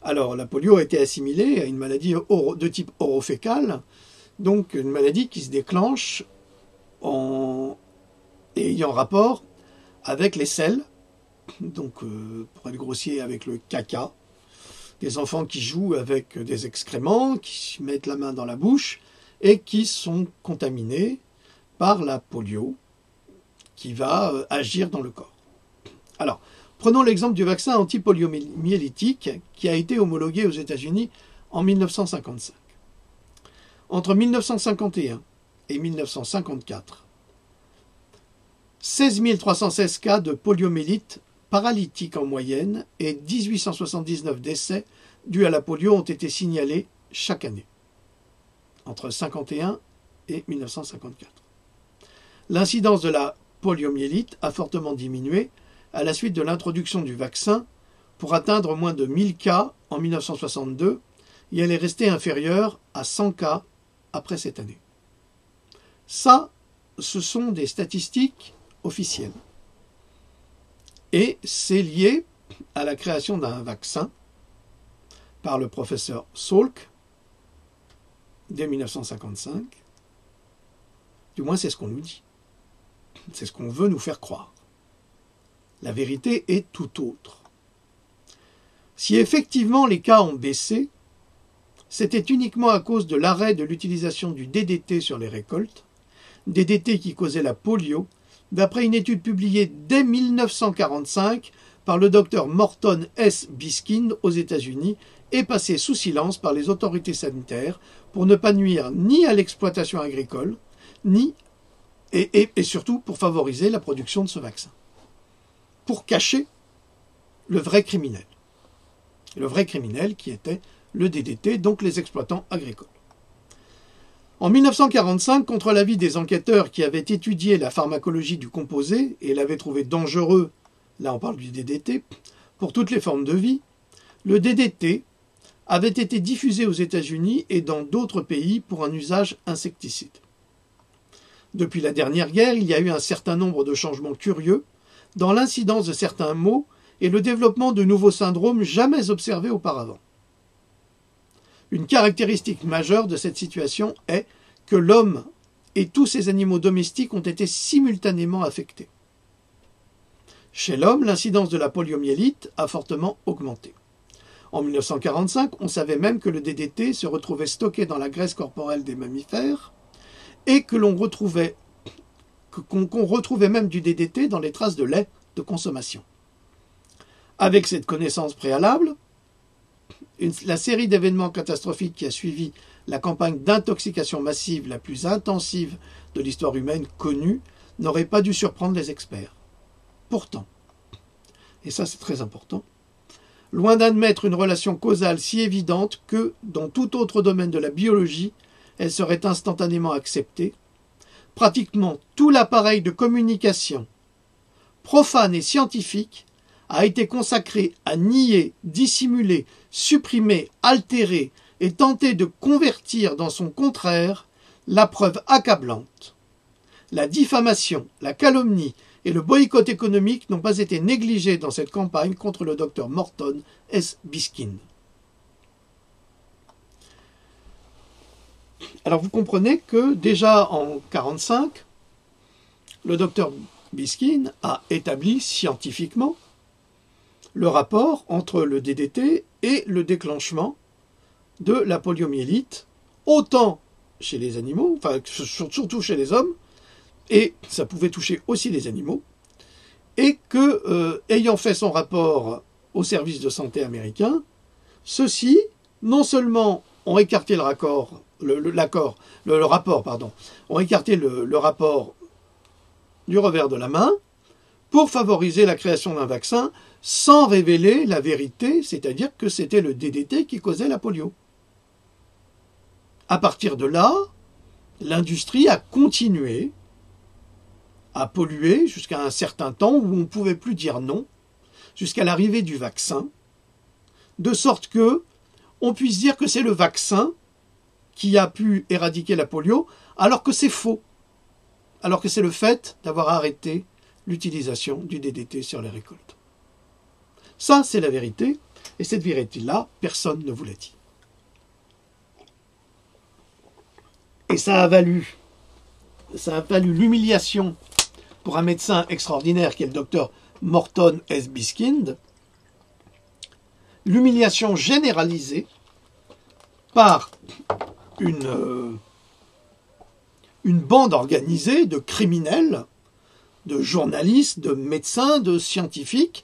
Alors, la polio a été assimilée à une maladie de type orofécal, donc une maladie qui se déclenche ayant rapport avec les selles, donc pour être grossier avec le caca, des enfants qui jouent avec des excréments, qui mettent la main dans la bouche et qui sont contaminés par la polio qui va agir dans le corps. Alors, prenons l'exemple du vaccin antipoliomyélitique qui a été homologué aux États-Unis en 1955. Entre 1951 et 1954, 16 316 cas de poliomyélite paralytique en moyenne et 1879 décès dus à la polio ont été signalés chaque année, entre 1951 et 1954. L'incidence de la poliomyélite a fortement diminué à la suite de l'introduction du vaccin pour atteindre moins de 1000 cas en 1962 et elle est restée inférieure à 100 cas après cette année. Ça, ce sont des statistiques officielles. Et c'est lié à la création d'un vaccin par le professeur Salk dès 1955. Du moins, c'est ce qu'on nous dit. C'est ce qu'on veut nous faire croire. La vérité est tout autre. Si effectivement les cas ont baissé, c'était uniquement à cause de l'arrêt de l'utilisation du DDT sur les récoltes, DDT qui causait la polio, d'après une étude publiée dès 1945 par le docteur Morton S. Biskind aux États-Unis et passée sous silence par les autorités sanitaires pour ne pas nuire ni à l'exploitation agricole, et surtout pour favoriser la production de ce vaccin. Pour cacher le vrai criminel. Le vrai criminel qui était le DDT, donc les exploitants agricoles. En 1945, contre l'avis des enquêteurs qui avaient étudié la pharmacologie du composé et l'avaient trouvé dangereux, là on parle du DDT, pour toutes les formes de vie, le DDT avait été diffusé aux États-Unis et dans d'autres pays pour un usage insecticide. Depuis la dernière guerre, il y a eu un certain nombre de changements curieux dans l'incidence de certains maux et le développement de nouveaux syndromes jamais observés auparavant. Une caractéristique majeure de cette situation est que l'homme et tous ses animaux domestiques ont été simultanément affectés. Chez l'homme, l'incidence de la poliomyélite a fortement augmenté. En 1945, on savait même que le DDT se retrouvait stocké dans la graisse corporelle des mammifères et que l'on retrouvait, qu'on retrouvait même du DDT dans les traces de lait de consommation. Avec cette connaissance préalable, la série d'événements catastrophiques qui a suivi la campagne d'intoxication massive la plus intensive de l'histoire humaine connue n'aurait pas dû surprendre les experts. Pourtant, et ça c'est très important, loin d'admettre une relation causale si évidente que, dans tout autre domaine de la biologie, elle serait instantanément acceptée, pratiquement tout l'appareil de communication, profane et scientifique, a été consacré à nier, dissimuler, supprimer, altérer et tenter de convertir dans son contraire la preuve accablante. La diffamation, la calomnie et le boycott économique n'ont pas été négligés dans cette campagne contre le docteur Morton S. Biskin. Alors vous comprenez que déjà en 1945, le docteur Biskin a établi scientifiquement le rapport entre le DDT et le déclenchement de la poliomyélite, autant chez les animaux, enfin surtout chez les hommes, et ça pouvait toucher aussi les animaux, et que, ayant fait son rapport au service de santé américain, ceux-ci, non seulement ont écarté le rapport, ont écarté le rapport du revers de la main pour favoriser la création d'un vaccin sans révéler la vérité, c'est-à-dire que c'était le DDT qui causait la polio. À partir de là, l'industrie a continué à polluer jusqu'à un certain temps où on ne pouvait plus dire non, jusqu'à l'arrivée du vaccin, de sorte que on puisse dire que c'est le vaccin qui a pu éradiquer la polio, alors que c'est faux, alors que c'est le fait d'avoir arrêté l'utilisation du DDT sur les récoltes. Ça, c'est la vérité, et cette vérité-là, personne ne vous l'a dit. Et ça a valu l'humiliation pour un médecin extraordinaire qui est le docteur Morton S. Biskind, l'humiliation généralisée par une bande organisée de criminels, de journalistes, de médecins, de scientifiques,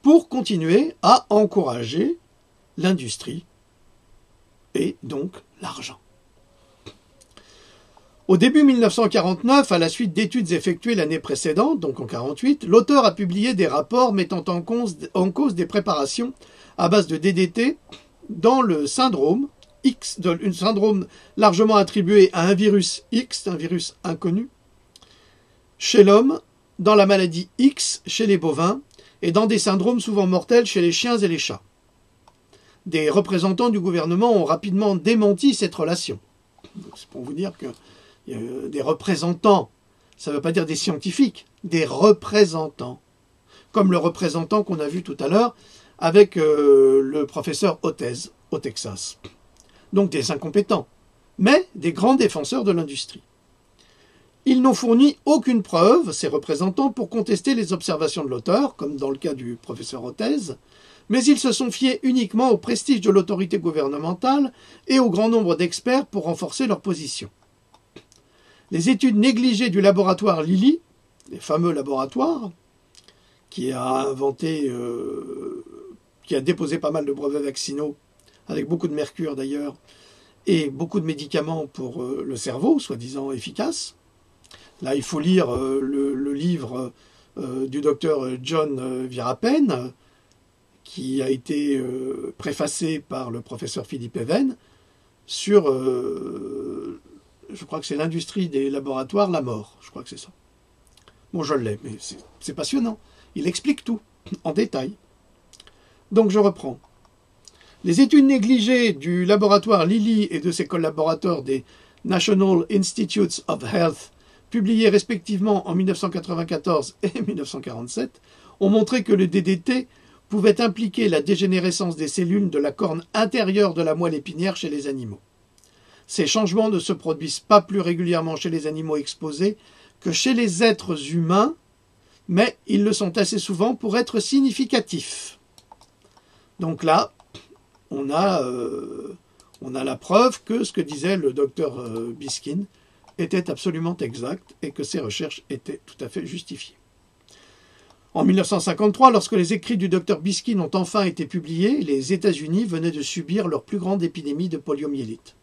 pour continuer à encourager l'industrie et donc l'argent. Au début 1949, à la suite d'études effectuées l'année précédente, donc en 1948, l'auteur a publié des rapports mettant en cause des préparations à base de DDT dans le syndrome X, un syndrome largement attribué à un virus X, un virus inconnu, chez l'homme, dans la maladie X chez les bovins, et dans des syndromes souvent mortels chez les chiens et les chats. Des représentants du gouvernement ont rapidement démenti cette relation. C'est pour vous dire que des représentants, ça ne veut pas dire des scientifiques, des représentants, comme le représentant qu'on a vu tout à l'heure avec le professeur Hotez au Texas. Donc des incompétents, mais des grands défenseurs de l'industrie. Ils n'ont fourni aucune preuve, ces représentants, pour contester les observations de l'auteur, comme dans le cas du professeur Hotez, mais ils se sont fiés uniquement au prestige de l'autorité gouvernementale et au grand nombre d'experts pour renforcer leur position. Les études négligées du laboratoire Lilly, les fameux laboratoires, qui a déposé pas mal de brevets vaccinaux, avec beaucoup de mercure d'ailleurs, et beaucoup de médicaments pour le cerveau, soi-disant efficaces. Là, il faut lire le livre du docteur John Virapen, qui a été préfacé par le professeur Philippe Even, sur, je crois que c'est l'industrie des laboratoires, la mort, je crois que c'est ça. Bon, je l'ai, mais c'est passionnant. Il explique tout, en détail. Donc, je reprends. Les études négligées du laboratoire Lilly et de ses collaborateurs des National Institutes of Health, publiées respectivement en 1994 et 1947, ont montré que le DDT pouvait impliquer la dégénérescence des cellules de la corne intérieure de la moelle épinière chez les animaux. Ces changements ne se produisent pas plus régulièrement chez les animaux exposés que chez les êtres humains, mais ils le sont assez souvent pour être significatifs. Donc là, on a la preuve que ce que disait le docteur Biskin était absolument exact et que ses recherches étaient tout à fait justifiées. En 1953, lorsque les écrits du docteur Biskin ont enfin été publiés, les États-Unis venaient de subir leur plus grande épidémie de poliomyélite.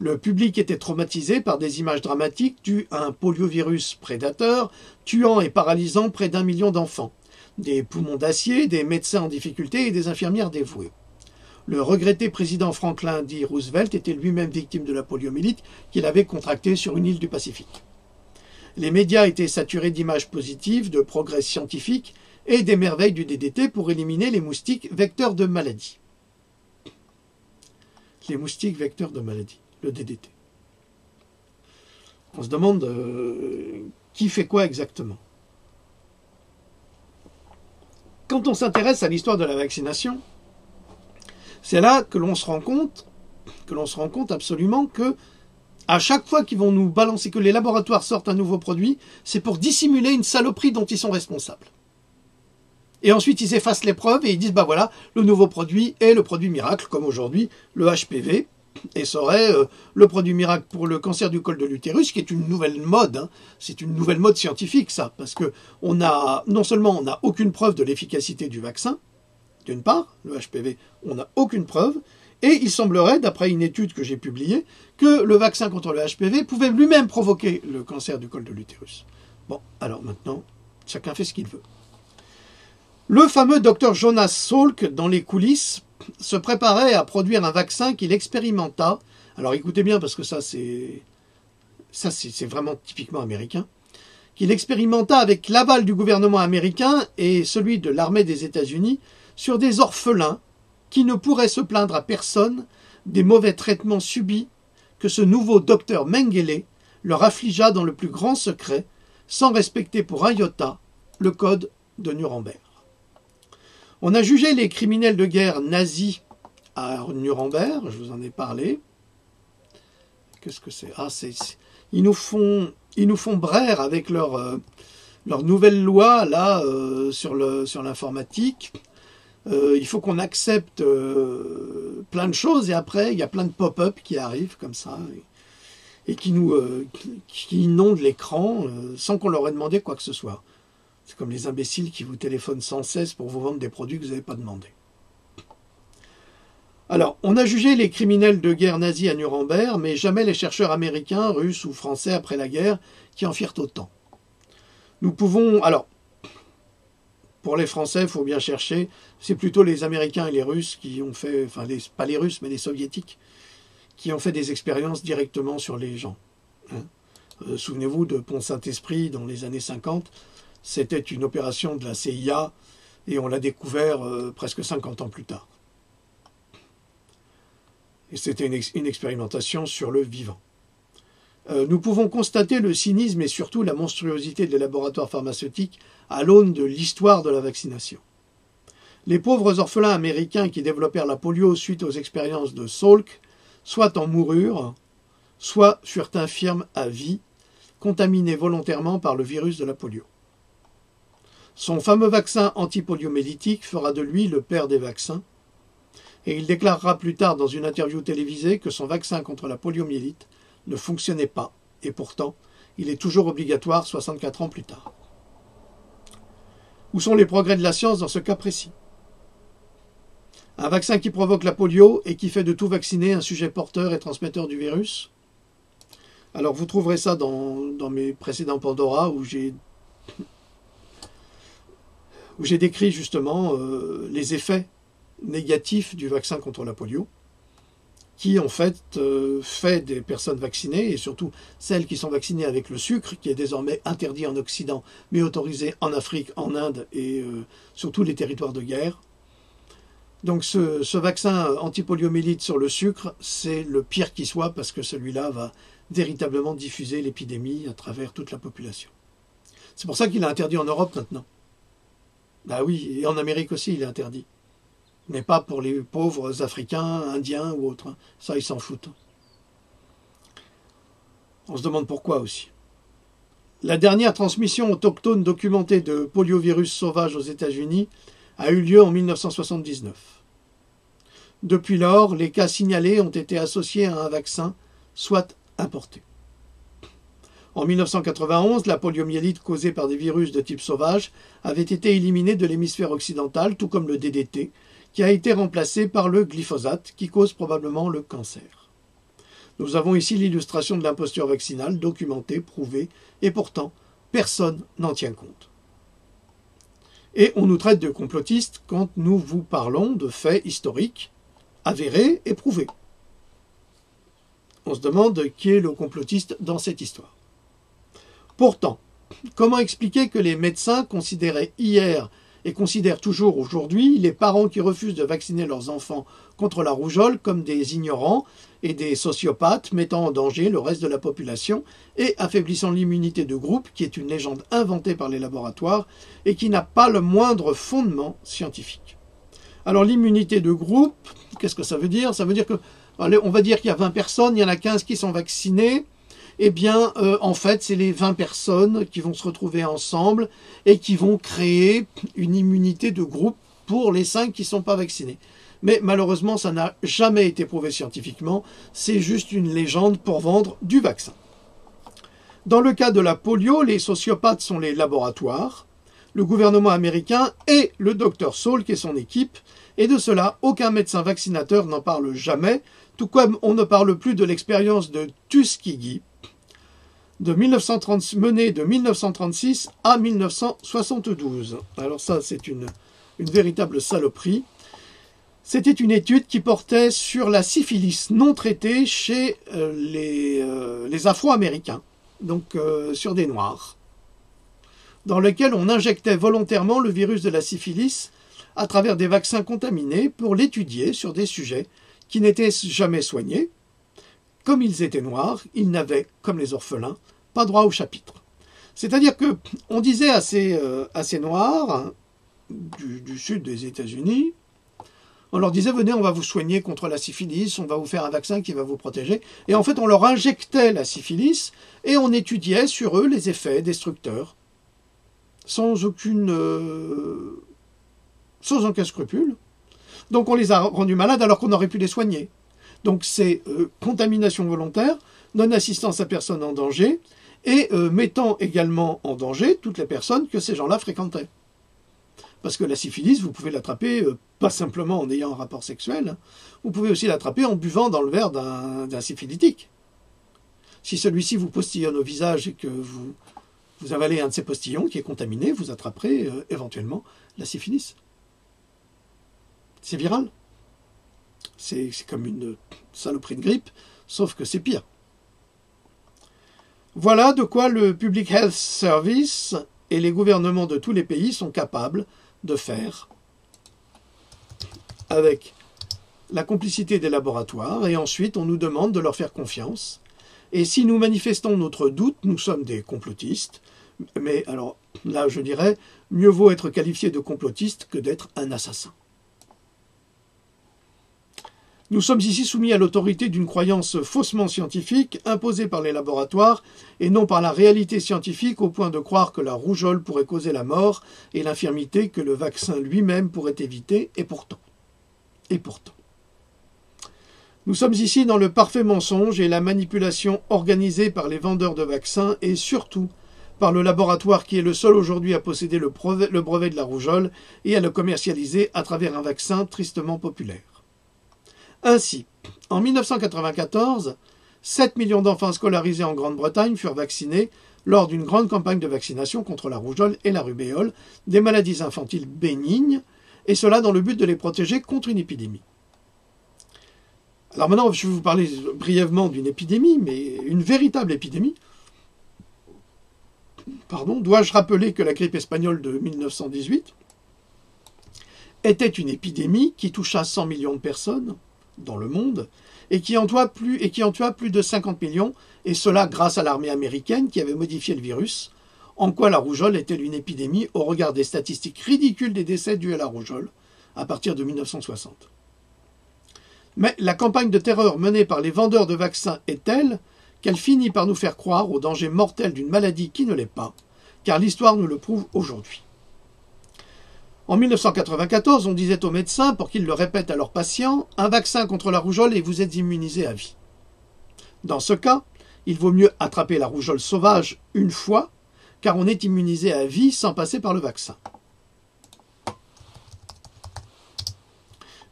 Le public était traumatisé par des images dramatiques dues à un poliovirus prédateur, tuant et paralysant près d'1 million d'enfants, des poumons d'acier, des médecins en difficulté et des infirmières dévouées. Le regretté président Franklin D. Roosevelt était lui-même victime de la poliomyélite qu'il avait contractée sur une île du Pacifique. Les médias étaient saturés d'images positives, de progrès scientifiques et des merveilles du DDT pour éliminer les moustiques vecteurs de maladies. Les moustiques vecteurs de maladies, le DDT. On se demande qui fait quoi exactement. Quand on s'intéresse à l'histoire de la vaccination, c'est là que l'on se rend compte absolument que à chaque fois qu'ils vont nous balancer, que les laboratoires sortent un nouveau produit, c'est pour dissimuler une saloperie dont ils sont responsables. Et ensuite, ils effacent les preuves et ils disent, bah voilà, le nouveau produit est le produit miracle, comme aujourd'hui, le HPV, et serait le produit miracle pour le cancer du col de l'utérus, qui est une nouvelle mode, hein. C'est une nouvelle mode scientifique, ça, parce que non seulement on n'a aucune preuve de l'efficacité du vaccin, d'une part, le HPV, on n'a aucune preuve, et il semblerait, d'après une étude que j'ai publiée, que le vaccin contre le HPV pouvait lui-même provoquer le cancer du col de l'utérus. Bon, alors maintenant, chacun fait ce qu'il veut. Le fameux docteur Jonas Salk, dans les coulisses, se préparait à produire un vaccin qu'il expérimenta. Alors écoutez bien, parce que ça c'est vraiment typiquement américain. Qu'il expérimenta avec l'aval du gouvernement américain et celui de l'armée des États-Unis sur des orphelins qui ne pourraient se plaindre à personne des mauvais traitements subis que ce nouveau docteur Mengele leur affligea dans le plus grand secret, sans respecter pour un iota le code de Nuremberg. On a jugé les criminels de guerre nazis à Nuremberg, je vous en ai parlé. Qu'est-ce que c'est ? Ils nous font braire avec leur nouvelle loi là sur l'informatique. Il faut qu'on accepte plein de choses et après il y a plein de pop-up qui arrivent comme ça et qui inondent l'écran sans qu'on leur ait demandé quoi que ce soit. C'est comme les imbéciles qui vous téléphonent sans cesse pour vous vendre des produits que vous n'avez pas demandé. Alors, on a jugé les criminels de guerre nazis à Nuremberg, mais jamais les chercheurs américains, russes ou français après la guerre qui en firent autant. Nous pouvons... Alors, pour les Français, il faut bien chercher, c'est plutôt les Américains et les Russes qui ont fait... Enfin, pas les Russes, mais les Soviétiques, qui ont fait des expériences directement sur les gens. Souvenez-vous de Pont-Saint-Esprit dans les années 50. C'était une opération de la CIA et on l'a découvert presque 50 ans plus tard. Et c'était une expérimentation sur le vivant. Nous pouvons constater le cynisme et surtout la monstruosité des laboratoires pharmaceutiques à l'aune de l'histoire de la vaccination. Les pauvres orphelins américains qui développèrent la polio suite aux expériences de Salk, soit en moururent, soit furent infirmes à vie, contaminés volontairement par le virus de la polio. Son fameux vaccin antipoliomyélitique fera de lui le père des vaccins, et il déclarera plus tard dans une interview télévisée que son vaccin contre la poliomyélite ne fonctionnait pas, et pourtant, il est toujours obligatoire 64 ans plus tard. Où sont les progrès de la science dans ce cas précis ? Un vaccin qui provoque la polio et qui fait de tout vacciné un sujet porteur et transmetteur du virus ? Alors vous trouverez ça dans mes précédents Pandora où j'ai décrit justement les effets négatifs du vaccin contre la polio, qui en fait fait des personnes vaccinées, et surtout celles qui sont vaccinées avec le sucre, qui est désormais interdit en Occident, mais autorisé en Afrique, en Inde et sur tous les territoires de guerre. Donc ce vaccin antipoliomyélite sur le sucre, c'est le pire qui soit, parce que celui-là va véritablement diffuser l'épidémie à travers toute la population. C'est pour ça qu'il est interdit en Europe maintenant. Ah oui, et en Amérique aussi il est interdit. Mais pas pour les pauvres Africains, Indiens ou autres. Ça, ils s'en foutent. On se demande pourquoi aussi. La dernière transmission autochtone documentée de poliovirus sauvage aux États-Unis a eu lieu en 1979. Depuis lors, les cas signalés ont été associés à un vaccin, soit importé. En 1991, la poliomyélite causée par des virus de type sauvage avait été éliminée de l'hémisphère occidental, tout comme le DDT, qui a été remplacé par le glyphosate, qui cause probablement le cancer. Nous avons ici l'illustration de l'imposture vaccinale, documentée, prouvée, et pourtant, personne n'en tient compte. Et on nous traite de complotistes quand nous vous parlons de faits historiques, avérés et prouvés. On se demande qui est le complotiste dans cette histoire. Pourtant, comment expliquer que les médecins considéraient hier et considèrent toujours aujourd'hui les parents qui refusent de vacciner leurs enfants contre la rougeole comme des ignorants et des sociopathes mettant en danger le reste de la population et affaiblissant l'immunité de groupe, qui est une légende inventée par les laboratoires et qui n'a pas le moindre fondement scientifique. Alors l'immunité de groupe, qu'est-ce que ça veut dire? Ça veut dire que, on va dire qu'il y a 20 personnes, il y en a 15 qui sont vaccinées. Eh bien, en fait, c'est les 20 personnes qui vont se retrouver ensemble et qui vont créer une immunité de groupe pour les 5 qui ne sont pas vaccinés. Mais malheureusement, ça n'a jamais été prouvé scientifiquement. C'est juste une légende pour vendre du vaccin. Dans le cas de la polio, les sociopathes sont les laboratoires, le gouvernement américain et le Dr Salk et son équipe. Et de cela, aucun médecin vaccinateur n'en parle jamais, tout comme on ne parle plus de l'expérience de Tuskegee, menée de 1936 à 1972. Alors ça, c'est une véritable saloperie. C'était une étude qui portait sur la syphilis non traitée chez les Afro-Américains, donc sur des Noirs, dans lequel on injectait volontairement le virus de la syphilis à travers des vaccins contaminés pour l'étudier sur des sujets qui n'étaient jamais soignés. Comme ils étaient noirs, ils n'avaient, comme les orphelins, pas droit au chapitre. C'est-à-dire qu'on disait à ces noirs du sud des États-Unis, on leur disait, venez, on va vous soigner contre la syphilis, on va vous faire un vaccin qui va vous protéger. Et en fait, on leur injectait la syphilis et on étudiait sur eux les effets destructeurs, sans aucun scrupule. Donc on les a rendus malades alors qu'on aurait pu les soigner. Donc c'est contamination volontaire, non-assistance à personne en danger, et mettant également en danger toutes les personnes que ces gens-là fréquentaient. Parce que la syphilis, vous pouvez l'attraper pas simplement en ayant un rapport sexuel, vous pouvez aussi l'attraper en buvant dans le verre d'un syphilitique. Si celui-ci vous postillonne au visage et que vous avalez un de ces postillons qui est contaminé, vous attraperez éventuellement la syphilis. C'est viral. C'est comme une saloperie de grippe, sauf que c'est pire. Voilà de quoi le Public Health Service et les gouvernements de tous les pays sont capables de faire avec la complicité des laboratoires, et ensuite on nous demande de leur faire confiance. Et si nous manifestons notre doute, nous sommes des complotistes. Mais alors là, je dirais, mieux vaut être qualifié de complotiste que d'être un assassin. Nous sommes ici soumis à l'autorité d'une croyance faussement scientifique, imposée par les laboratoires, et non par la réalité scientifique, au point de croire que la rougeole pourrait causer la mort et l'infirmité que le vaccin lui-même pourrait éviter, et pourtant. Nous sommes ici dans le parfait mensonge et la manipulation organisée par les vendeurs de vaccins, et surtout par le laboratoire qui est le seul aujourd'hui à posséder le brevet de la rougeole et à le commercialiser à travers un vaccin tristement populaire. Ainsi, en 1994, 7 millions d'enfants scolarisés en Grande-Bretagne furent vaccinés lors d'une grande campagne de vaccination contre la rougeole et la rubéole, des maladies infantiles bénignes, et cela dans le but de les protéger contre une épidémie. Alors maintenant, je vais vous parler brièvement d'une épidémie, mais une véritable épidémie. Dois-je rappeler que la grippe espagnole de 1918 était une épidémie qui toucha 100 millions de personnes dans le monde, et qui en tua plus de 50 millions, et cela grâce à l'armée américaine qui avait modifié le virus, en quoi la rougeole est-elle une épidémie au regard des statistiques ridicules des décès dus à la rougeole à partir de 1960. Mais la campagne de terreur menée par les vendeurs de vaccins est telle qu'elle finit par nous faire croire au danger mortel d'une maladie qui ne l'est pas, car l'histoire nous le prouve aujourd'hui. En 1994, on disait aux médecins, pour qu'ils le répètent à leurs patients, un vaccin contre la rougeole et vous êtes immunisés à vie. Dans ce cas, Il vaut mieux attraper la rougeole sauvage une fois, car on est immunisé à vie sans passer par le vaccin.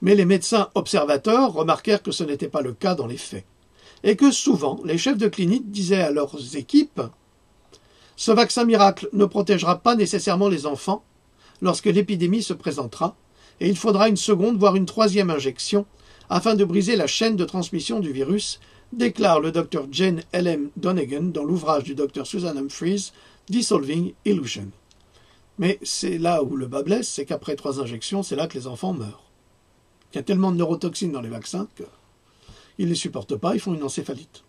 Mais les médecins observateurs remarquèrent que ce n'était pas le cas dans les faits, et que souvent les chefs de clinique disaient à leurs équipes « Ce vaccin miracle ne protégera pas nécessairement les enfants lorsque l'épidémie se présentera, et il faudra une seconde, voire une troisième injection, afin de briser la chaîne de transmission du virus, déclare le Dr Jane L.M. Donegan dans l'ouvrage du Dr Susan Humphries, Dissolving Illusion. Mais c'est là où le bas blesse, c'est qu'après 3 injections, c'est là que les enfants meurent. Il y a tellement de neurotoxines dans les vaccins qu'ils ne les supportent pas, ils font une encéphalite.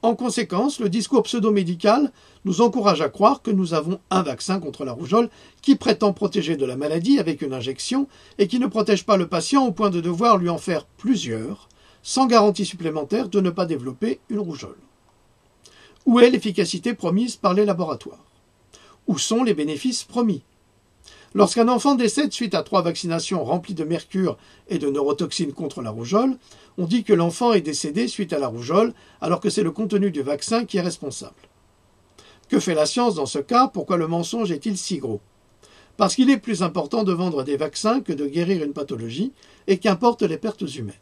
En conséquence, le discours pseudo-médical nous encourage à croire que nous avons un vaccin contre la rougeole qui prétend protéger de la maladie avec une injection et qui ne protège pas le patient au point de devoir lui en faire plusieurs, sans garantie supplémentaire de ne pas développer une rougeole. Où est l'efficacité promise par les laboratoires? Où sont les bénéfices promis? Lorsqu'un enfant décède suite à 3 vaccinations remplies de mercure et de neurotoxines contre la rougeole, on dit que l'enfant est décédé suite à la rougeole, alors que c'est le contenu du vaccin qui est responsable. Que fait la science dans ce cas? Pourquoi le mensonge est-il si gros? Parce qu'il est plus important de vendre des vaccins que de guérir une pathologie, et qu'importent les pertes humaines.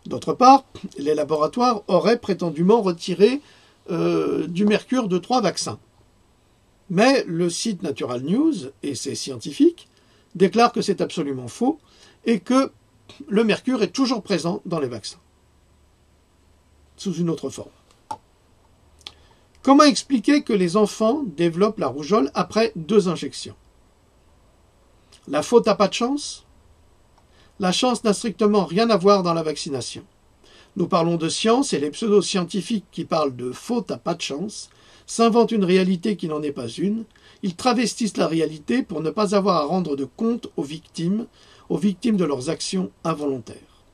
D'autre part, les laboratoires auraient prétendument retiré du mercure de 3 vaccins. Mais le site Natural News et ses scientifiques déclarent que c'est absolument faux et que le mercure est toujours présent dans les vaccins, sous une autre forme. Comment expliquer que les enfants développent la rougeole après 2 injections? La faute n'a pas de chance? La chance n'a strictement rien à voir dans la vaccination. Nous parlons de science et les pseudo-scientifiques qui parlent de faute à pas de chance s'inventent une réalité qui n'en est pas une. Ils travestissent la réalité pour ne pas avoir à rendre de compte aux victimes de leurs actions involontaires.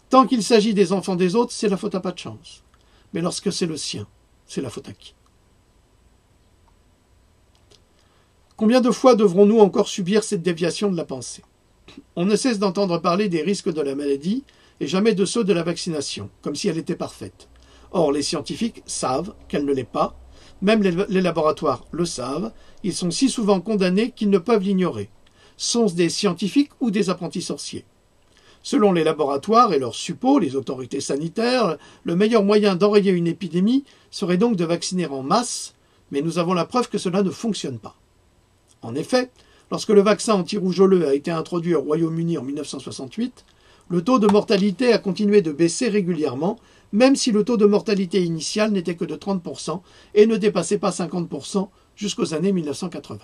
Tant qu'il s'agit des enfants des autres, c'est la faute à pas de chance. Mais lorsque c'est le sien, c'est la faute à qui? Combien de fois devrons-nous encore subir cette déviation de la pensée? On ne cesse d'entendre parler des risques de la maladie et jamais de ceux de la vaccination, comme si elle était parfaite. Or, les scientifiques savent qu'elle ne l'est pas, même les laboratoires le savent, ils sont si souvent condamnés qu'ils ne peuvent l'ignorer. Sont-ce des scientifiques ou des apprentis sorciers? Selon les laboratoires et leurs suppôts, les autorités sanitaires, le meilleur moyen d'enrayer une épidémie serait donc de vacciner en masse, mais nous avons la preuve que cela ne fonctionne pas. En effet, lorsque le vaccin anti-rougeoleux a été introduit au Royaume-Uni en 1968, le taux de mortalité a continué de baisser régulièrement, même si le taux de mortalité initial n'était que de 30% et ne dépassait pas 50% jusqu'aux années 1980.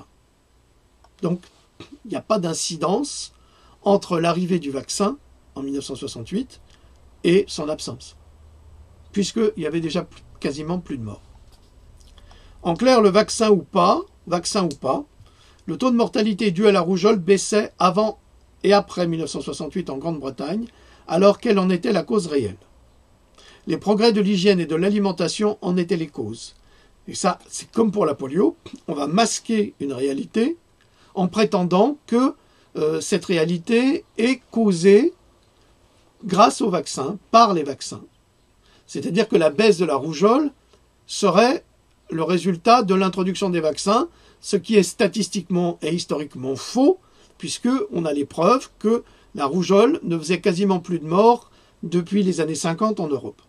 Donc, il n'y a pas d'incidence entre l'arrivée du vaccin en 1968 et son absence, puisqu'il y avait déjà quasiment plus de morts. En clair, le vaccin ou pas, le taux de mortalité dû à la rougeole baissait avant et après 1968 en Grande-Bretagne, alors quelle en était la cause réelle. Les progrès de l'hygiène et de l'alimentation en étaient les causes. Et ça, c'est comme pour la polio, on va masquer une réalité en prétendant que cette réalité est causée grâce aux vaccins, par les vaccins. C'est-à-dire que la baisse de la rougeole serait le résultat de l'introduction des vaccins, ce qui est statistiquement et historiquement faux, puisqu'on a les preuves que la rougeole ne faisait quasiment plus de morts depuis les années 50 en Europe.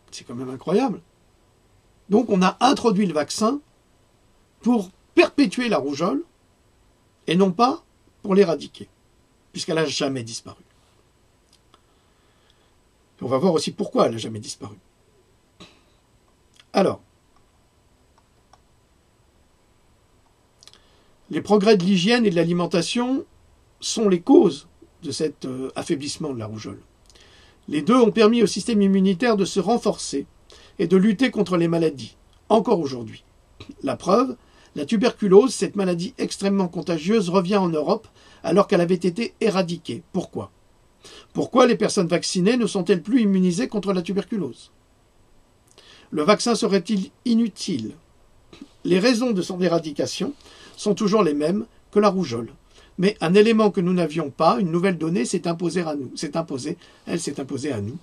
C'est quand même incroyable. Donc on a introduit le vaccin pour perpétuer la rougeole et non pas pour l'éradiquer, puisqu'elle n'a jamais disparu. Et on va voir aussi pourquoi elle n'a jamais disparu. Alors, les progrès de l'hygiène et de l'alimentation sont les causes de cet affaiblissement de la rougeole. Les deux ont permis au système immunitaire de se renforcer et de lutter contre les maladies, encore aujourd'hui. La preuve, la tuberculose, cette maladie extrêmement contagieuse, revient en Europe alors qu'elle avait été éradiquée. Pourquoi? Pourquoi les personnes vaccinées ne sont-elles plus immunisées contre la tuberculose? Le vaccin serait-il inutile? Les raisons de son éradication sont toujours les mêmes que la rougeole. Mais un élément que nous n'avions pas, une nouvelle donnée, s'est imposée à nous. Elle s'est imposée à nous.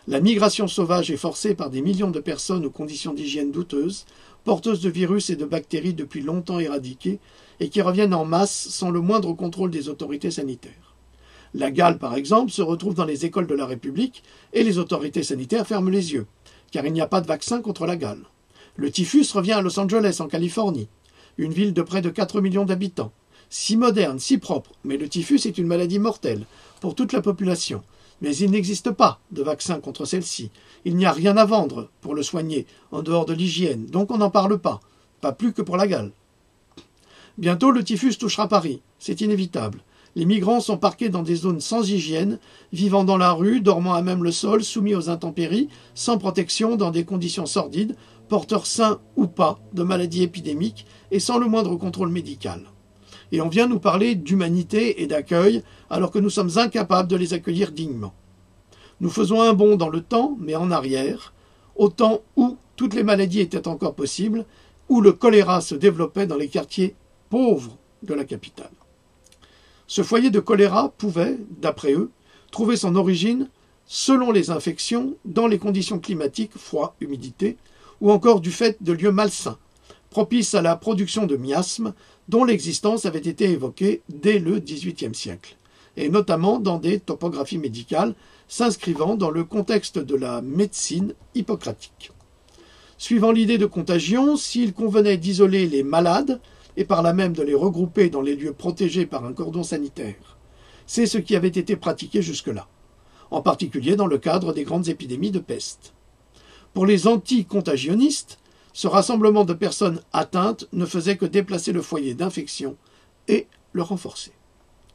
La migration sauvage est forcée par des millions de personnes aux conditions d'hygiène douteuses, porteuses de virus et de bactéries depuis longtemps éradiquées, et qui reviennent en masse sans le moindre contrôle des autorités sanitaires. La gale, par exemple, se retrouve dans les écoles de la République, et les autorités sanitaires ferment les yeux, car il n'y a pas de vaccin contre la gale. Le typhus revient à Los Angeles, en Californie, une ville de près de 4 millions d'habitants. Si moderne, si propre, mais le typhus est une maladie mortelle pour toute la population. Mais il n'existe pas de vaccin contre celle-ci. Il n'y a rien à vendre pour le soigner, en dehors de l'hygiène, donc on n'en parle pas plus que pour la gale. Bientôt le typhus touchera Paris, c'est inévitable. Les migrants sont parqués dans des zones sans hygiène, vivant dans la rue, dormant à même le sol, soumis aux intempéries, sans protection, dans des conditions sordides, porteurs sains ou pas de maladies épidémiques et sans le moindre contrôle médical. Et on vient nous parler d'humanité et d'accueil, alors que nous sommes incapables de les accueillir dignement. Nous faisons un bond dans le temps, mais en arrière, au temps où toutes les maladies étaient encore possibles, où le choléra se développait dans les quartiers pauvres de la capitale. Ce foyer de choléra pouvait, d'après eux, trouver son origine, selon les infections, dans les conditions climatiques, froid, humidité, ou encore du fait de lieux malsains, propices à la production de miasmes, dont l'existence avait été évoquée dès le XVIIIe siècle, et notamment dans des topographies médicales s'inscrivant dans le contexte de la médecine hippocratique. Suivant l'idée de contagion, s'il convenait d'isoler les malades, et par là même de les regrouper dans les lieux protégés par un cordon sanitaire, c'est ce qui avait été pratiqué jusque-là, en particulier dans le cadre des grandes épidémies de peste. Pour les anti-contagionnistes, ce rassemblement de personnes atteintes ne faisait que déplacer le foyer d'infection et le renforcer.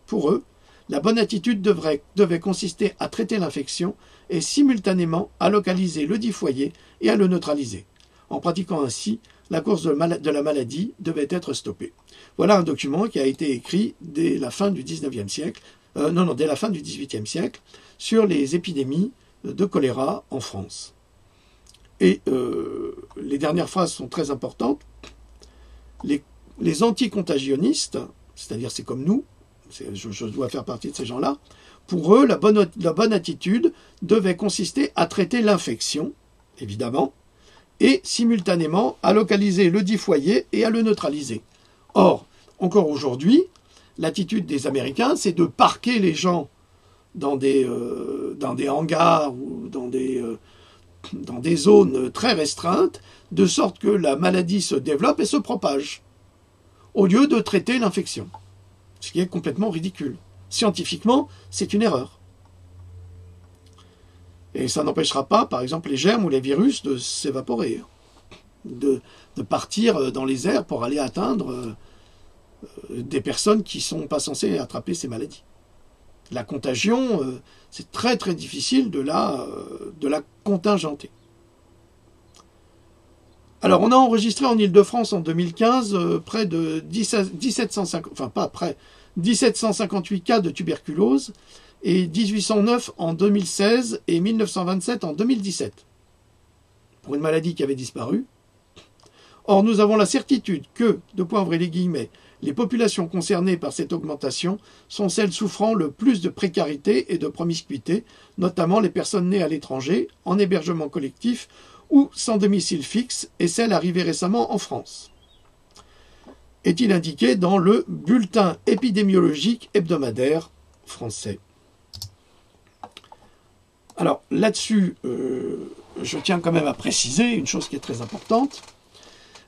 Pour eux, la bonne attitude devait consister à traiter l'infection et simultanément à localiser le dit foyer et à le neutraliser. En pratiquant ainsi, la course de la maladie devait être stoppée. Voilà un document qui a été écrit dès la fin du XIXe siècle, dès la fin du XVIIIe siècle, sur les épidémies de choléra en France. Et les dernières phrases sont très importantes. Les anticontagionnistes, c'est-à-dire c'est comme nous, je dois faire partie de ces gens-là, pour eux, la bonne attitude devait consister à traiter l'infection, évidemment, et simultanément à localiser le dit foyer et à le neutraliser. Or, encore aujourd'hui, l'attitude des Américains, c'est de parquer les gens dans des hangars ou dans des zones très restreintes, de sorte que la maladie se développe et se propage, au lieu de traiter l'infection. Ce qui est complètement ridicule. Scientifiquement, c'est une erreur. Et ça n'empêchera pas, par exemple, les germes ou les virus de s'évaporer, de partir dans les airs pour aller atteindre des personnes qui ne sont pas censées attraper ces maladies. La contagion, c'est très très difficile de la contingenter. Alors, on a enregistré en Île-de-France en 2015 près de 1758 cas de tuberculose et 1809 en 2016 et 1927 en 2017, pour une maladie qui avait disparu. Or, nous avons la certitude que, de poivrer les guillemets, les populations concernées par cette augmentation sont celles souffrant le plus de précarité et de promiscuité, notamment les personnes nées à l'étranger, en hébergement collectif ou sans domicile fixe, et celles arrivées récemment en France. Est-il indiqué dans le bulletin épidémiologique hebdomadaire français. Alors là-dessus, je tiens quand même à préciser une chose qui est très importante.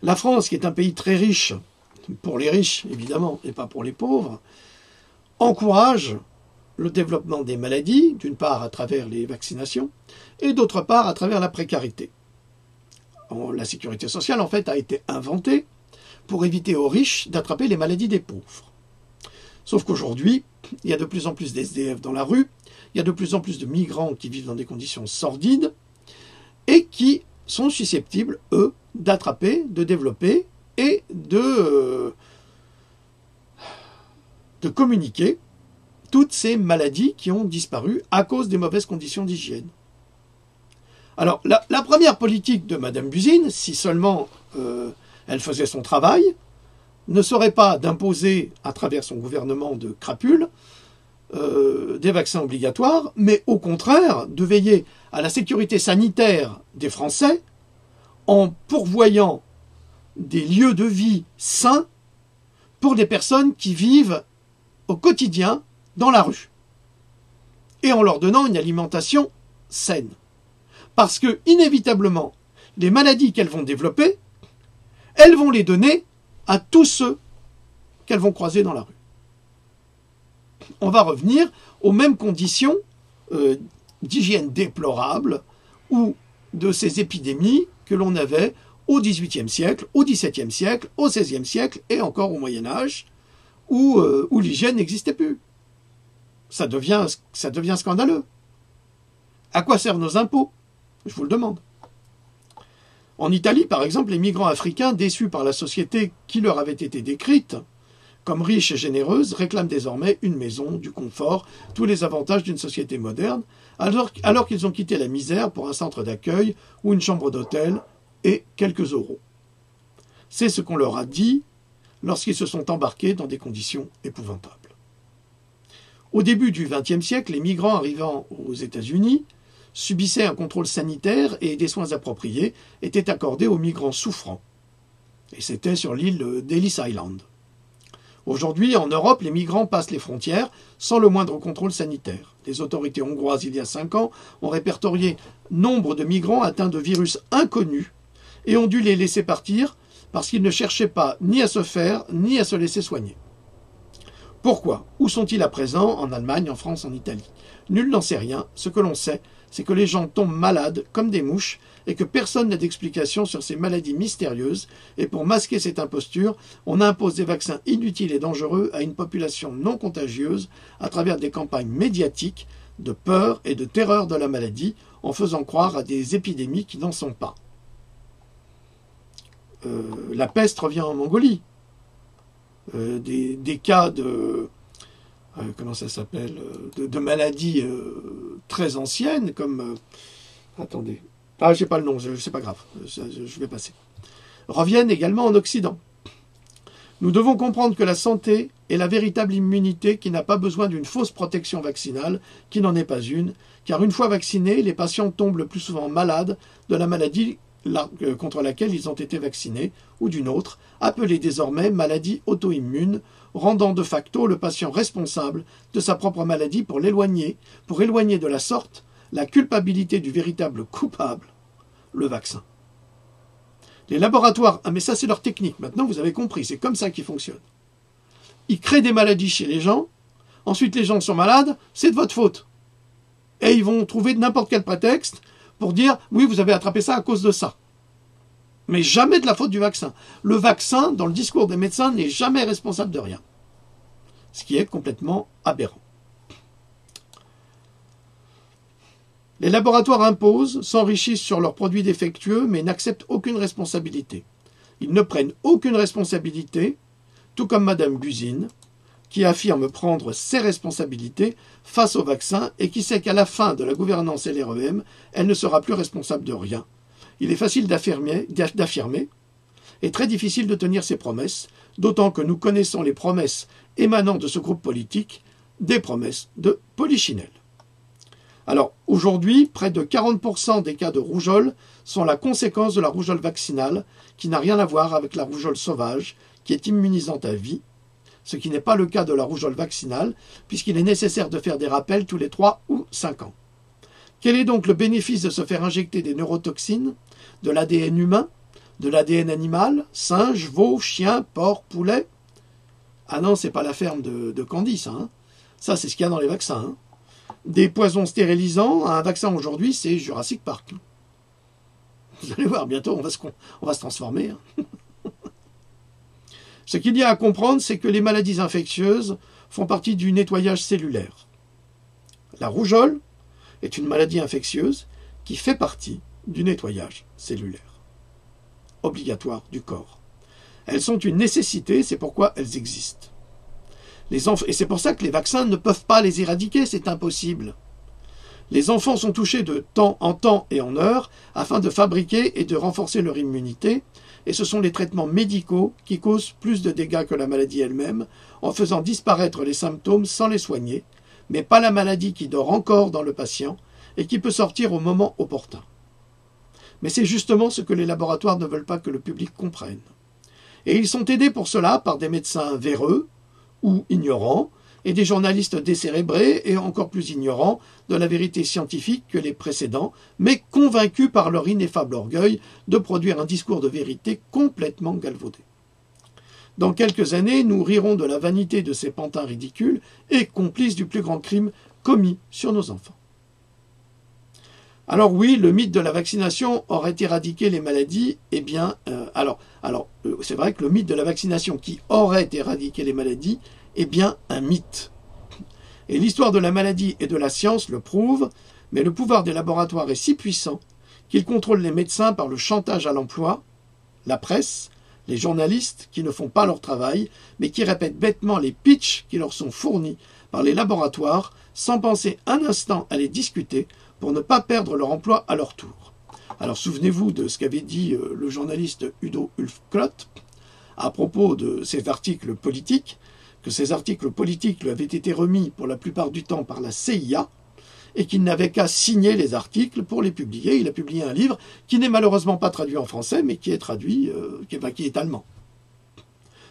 La France, qui est un pays très riche, pour les riches évidemment, et pas pour les pauvres, encourage le développement des maladies, d'une part à travers les vaccinations, et d'autre part à travers la précarité. La sécurité sociale, en fait, a été inventée pour éviter aux riches d'attraper les maladies des pauvres. Sauf qu'aujourd'hui, il y a de plus en plus d'SDF dans la rue, il y a de plus en plus de migrants qui vivent dans des conditions sordides et qui sont susceptibles, eux, d'attraper, de développer et de communiquer toutes ces maladies qui ont disparu à cause des mauvaises conditions d'hygiène. Alors, la première politique de Madame Buzyn, si seulement elle faisait son travail, ne serait pas d'imposer, à travers son gouvernement de crapules, des vaccins obligatoires, mais au contraire de veiller à la sécurité sanitaire des Français en pourvoyant des lieux de vie sains pour des personnes qui vivent au quotidien dans la rue et en leur donnant une alimentation saine. Parce que, inévitablement, les maladies qu'elles vont développer, elles vont les donner à tous ceux qu'elles vont croiser dans la rue. On va revenir aux mêmes conditions d'hygiène déplorable ou de ces épidémies que l'on avait au XVIIIe siècle, au XVIIe siècle, au XVIe siècle et encore au Moyen-Âge, où l'hygiène n'existait plus. Ça devient scandaleux. À quoi servent nos impôts? Je vous le demande. En Italie, par exemple, les migrants africains, déçus par la société qui leur avait été décrite comme riche et généreuse, réclament désormais une maison, du confort, tous les avantages d'une société moderne, alors qu'ils ont quitté la misère pour un centre d'accueil ou une chambre d'hôtel et quelques euros. C'est ce qu'on leur a dit lorsqu'ils se sont embarqués dans des conditions épouvantables. Au début du XXe siècle, les migrants arrivant aux États-Unis subissaient un contrôle sanitaire et des soins appropriés étaient accordés aux migrants souffrants. Et c'était sur l'île d'Ellis Island. Aujourd'hui, en Europe, les migrants passent les frontières sans le moindre contrôle sanitaire. Les autorités hongroises, il y a 5 ans, ont répertorié nombre de migrants atteints de virus inconnus et ont dû les laisser partir parce qu'ils ne cherchaient pas ni à se faire, ni à se laisser soigner. Pourquoi? Où sont-ils à présent? En Allemagne, en France, en Italie? Nul n'en sait rien. Ce que l'on sait, c'est que les gens tombent malades comme des mouches et que personne n'a d'explication sur ces maladies mystérieuses. Et pour masquer cette imposture, on impose des vaccins inutiles et dangereux à une population non contagieuse à travers des campagnes médiatiques de peur et de terreur de la maladie en faisant croire à des épidémies qui n'en sont pas. La peste revient en Mongolie. Des cas de comment ça s'appelle de maladies très anciennes comme attendez, j'ai pas le nom, c'est pas grave, je vais passer, reviennent également en Occident. Nous devons comprendre que la santé est la véritable immunité qui n'a pas besoin d'une fausse protection vaccinale, qui n'en est pas une, car une fois vaccinés, les patients tombent le plus souvent malades de la maladie contre laquelle ils ont été vaccinés, ou d'une autre, appelée désormais maladie auto-immune, rendant de facto le patient responsable de sa propre maladie pour éloigner de la sorte la culpabilité du véritable coupable, le vaccin. Les laboratoires, mais ça c'est leur technique, maintenant vous avez compris, c'est comme ça qu'ils fonctionnent. Ils créent des maladies chez les gens, ensuite les gens sont malades, c'est de votre faute. Et ils vont trouver n'importe quel prétexte pour dire « oui, vous avez attrapé ça à cause de ça ». Mais jamais de la faute du vaccin. Le vaccin, dans le discours des médecins, n'est jamais responsable de rien. Ce qui est complètement aberrant. Les laboratoires imposent, s'enrichissent sur leurs produits défectueux, mais n'acceptent aucune responsabilité. Ils ne prennent aucune responsabilité, tout comme Madame Buzyn, qui affirme prendre ses responsabilités face au vaccin et qui sait qu'à la fin de la gouvernance LREM, elle ne sera plus responsable de rien. Il est facile d'affirmer et très difficile de tenir ses promesses, d'autant que nous connaissons les promesses émanant de ce groupe politique, des promesses de Polichinelle. Alors, aujourd'hui, près de 40% des cas de rougeole sont la conséquence de la rougeole vaccinale, qui n'a rien à voir avec la rougeole sauvage, qui est immunisante à vie, ce qui n'est pas le cas de la rougeole vaccinale, puisqu'il est nécessaire de faire des rappels tous les 3 ou 5 ans. Quel est donc le bénéfice de se faire injecter des neurotoxines, de l'ADN humain, de l'ADN animal, singe, veau, chien, porc, poulet? Ah non, c'est pas la ferme de Candy, ça. Hein. Ça, c'est ce qu'il y a dans les vaccins. Hein. Des poisons stérilisants, un vaccin aujourd'hui, c'est Jurassic Park. Vous allez voir, bientôt, on va se transformer. Hein. Ce qu'il y a à comprendre, c'est que les maladies infectieuses font partie du nettoyage cellulaire. La rougeole est une maladie infectieuse qui fait partie du nettoyage cellulaire, obligatoire du corps. Elles sont une nécessité, c'est pourquoi elles existent. Et c'est pour ça que les vaccins ne peuvent pas les éradiquer, c'est impossible. Les enfants sont touchés de temps en temps et en heure afin de fabriquer et de renforcer leur immunité, et ce sont les traitements médicaux qui causent plus de dégâts que la maladie elle-même, en faisant disparaître les symptômes sans les soigner, mais pas la maladie qui dort encore dans le patient et qui peut sortir au moment opportun. Mais c'est justement ce que les laboratoires ne veulent pas que le public comprenne. Et ils sont aidés pour cela par des médecins véreux ou ignorants, et des journalistes décérébrés et encore plus ignorants de la vérité scientifique que les précédents, mais convaincus par leur ineffable orgueil de produire un discours de vérité complètement galvaudé. Dans quelques années, nous rirons de la vanité de ces pantins ridicules et complices du plus grand crime commis sur nos enfants. Alors oui, le mythe de la vaccination aurait éradiqué les maladies, eh bien, c'est vrai que le mythe de la vaccination qui aurait éradiqué les maladies est bien un mythe. Et l'histoire de la maladie et de la science le prouve, mais le pouvoir des laboratoires est si puissant qu'ils contrôlent les médecins par le chantage à l'emploi, la presse, les journalistes qui ne font pas leur travail, mais qui répètent bêtement les pitchs qui leur sont fournis par les laboratoires sans penser un instant à les discuter pour ne pas perdre leur emploi à leur tour. Alors souvenez-vous de ce qu'avait dit le journaliste Udo Ulfklot à propos de ces articles politiques, que ces articles politiques lui avaient été remis pour la plupart du temps par la CIA, et qu'il n'avait qu'à signer les articles pour les publier. Il a publié un livre qui n'est malheureusement pas traduit en français, mais qui est traduit, qui est allemand.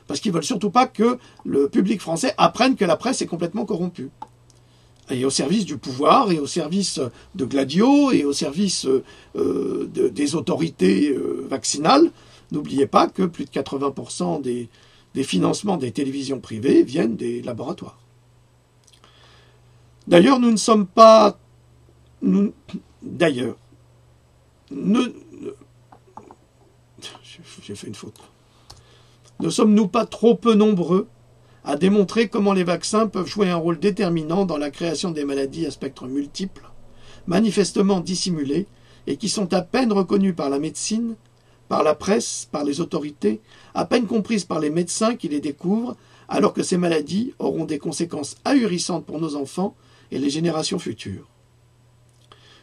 Parce qu'ils ne veulent surtout pas que le public français apprenne que la presse est complètement corrompue. Et au service du pouvoir, et au service de Gladio, et au service des autorités vaccinales. N'oubliez pas que plus de 80% des financements des télévisions privées viennent des laboratoires. D'ailleurs, nous ne sommes pas... J'ai fait une faute. Ne sommes-nous pas trop peu nombreux à démontrer comment les vaccins peuvent jouer un rôle déterminant dans la création des maladies à spectre multiple, manifestement dissimulées, et qui sont à peine reconnues par la médecine, par la presse, par les autorités, à peine comprises par les médecins qui les découvrent, alors que ces maladies auront des conséquences ahurissantes pour nos enfants et les générations futures.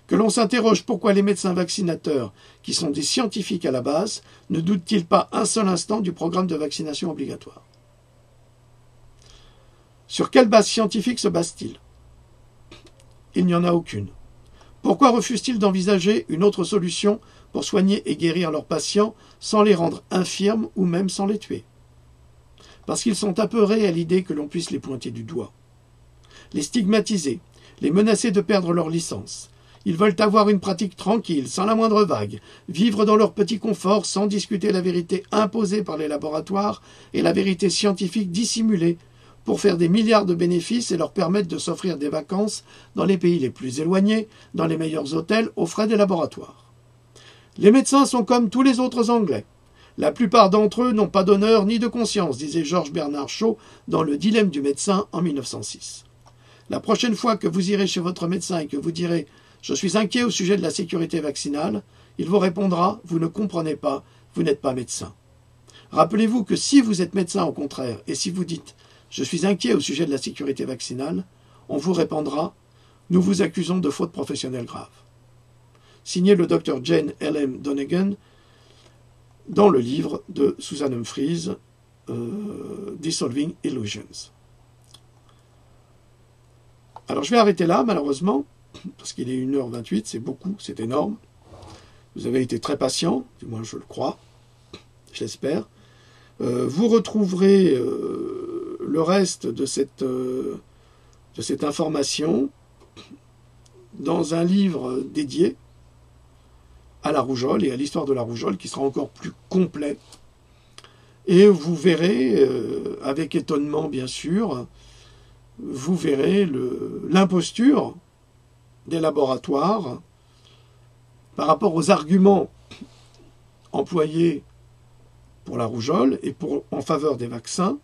Que l'on s'interroge pourquoi les médecins vaccinateurs, qui sont des scientifiques à la base, ne doutent-ils pas un seul instant du programme de vaccination obligatoire? Sur quelle base scientifique se base-t-il? Il n'y en a aucune. Pourquoi refusent-ils d'envisager une autre solution pour soigner et guérir leurs patients sans les rendre infirmes ou même sans les tuer? Parce qu'ils sont apeurés à l'idée que l'on puisse les pointer du doigt, les stigmatiser, les menacer de perdre leur licence. Ils veulent avoir une pratique tranquille, sans la moindre vague, vivre dans leur petit confort sans discuter la vérité imposée par les laboratoires et la vérité scientifique dissimulée pour faire des milliards de bénéfices et leur permettre de s'offrir des vacances dans les pays les plus éloignés, dans les meilleurs hôtels, aux frais des laboratoires. Les médecins sont comme tous les autres Anglais. La plupart d'entre eux n'ont pas d'honneur ni de conscience, disait Georges Bernard Shaw dans Le dilemme du médecin en 1906. La prochaine fois que vous irez chez votre médecin et que vous direz « Je suis inquiet au sujet de la sécurité vaccinale », il vous répondra « Vous ne comprenez pas, vous n'êtes pas médecin ». Rappelez-vous que si vous êtes médecin au contraire, et si vous dites « Je suis inquiet au sujet de la sécurité vaccinale », on vous répondra « Nous vous accusons de faute professionnelle grave ». Signé le Dr Jane L.M. Donegan dans le livre de Susan Humphries, Dissolving Illusions. Alors je vais arrêter là, malheureusement, parce qu'il est 1h28, c'est beaucoup, c'est énorme. Vous avez été très patient, du moins je le crois, j'espère. Vous retrouverez le reste de cette information dans un livre dédié à la rougeole et à l'histoire de la rougeole, qui sera encore plus complet. Et vous verrez, avec étonnement bien sûr, vous verrez l'imposture des laboratoires par rapport aux arguments employés pour la rougeole et en faveur des vaccins,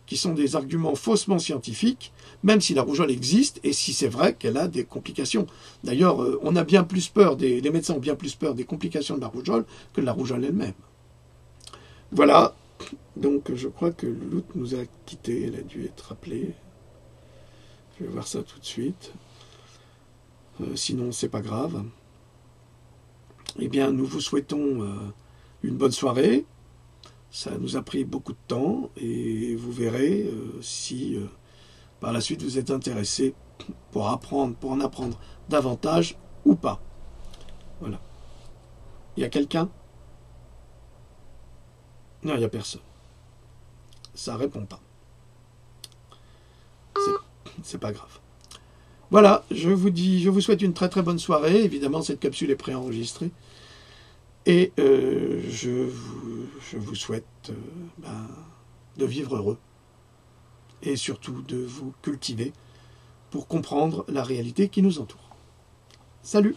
qui sont des arguments faussement scientifiques, même si la rougeole existe et si c'est vrai qu'elle a des complications. D'ailleurs, on a bien plus peur, les médecins ont bien plus peur des complications de la rougeole que de la rougeole elle-même. Voilà, donc je crois que Louloute nous a quittés, elle a dû être rappelée. Je vais voir ça tout de suite. Sinon, c'est pas grave. Eh bien, nous vous souhaitons une bonne soirée. Ça nous a pris beaucoup de temps et vous verrez si par la suite vous êtes intéressé pour en apprendre davantage ou pas. Voilà. Il y a quelqu'un? Non, il n'y a personne. Ça répond pas. C'est pas grave. Voilà, je vous souhaite une très très bonne soirée. Évidemment, cette capsule est préenregistrée. Et je vous souhaite de vivre heureux. Et surtout de vous cultiver pour comprendre la réalité qui nous entoure. Salut!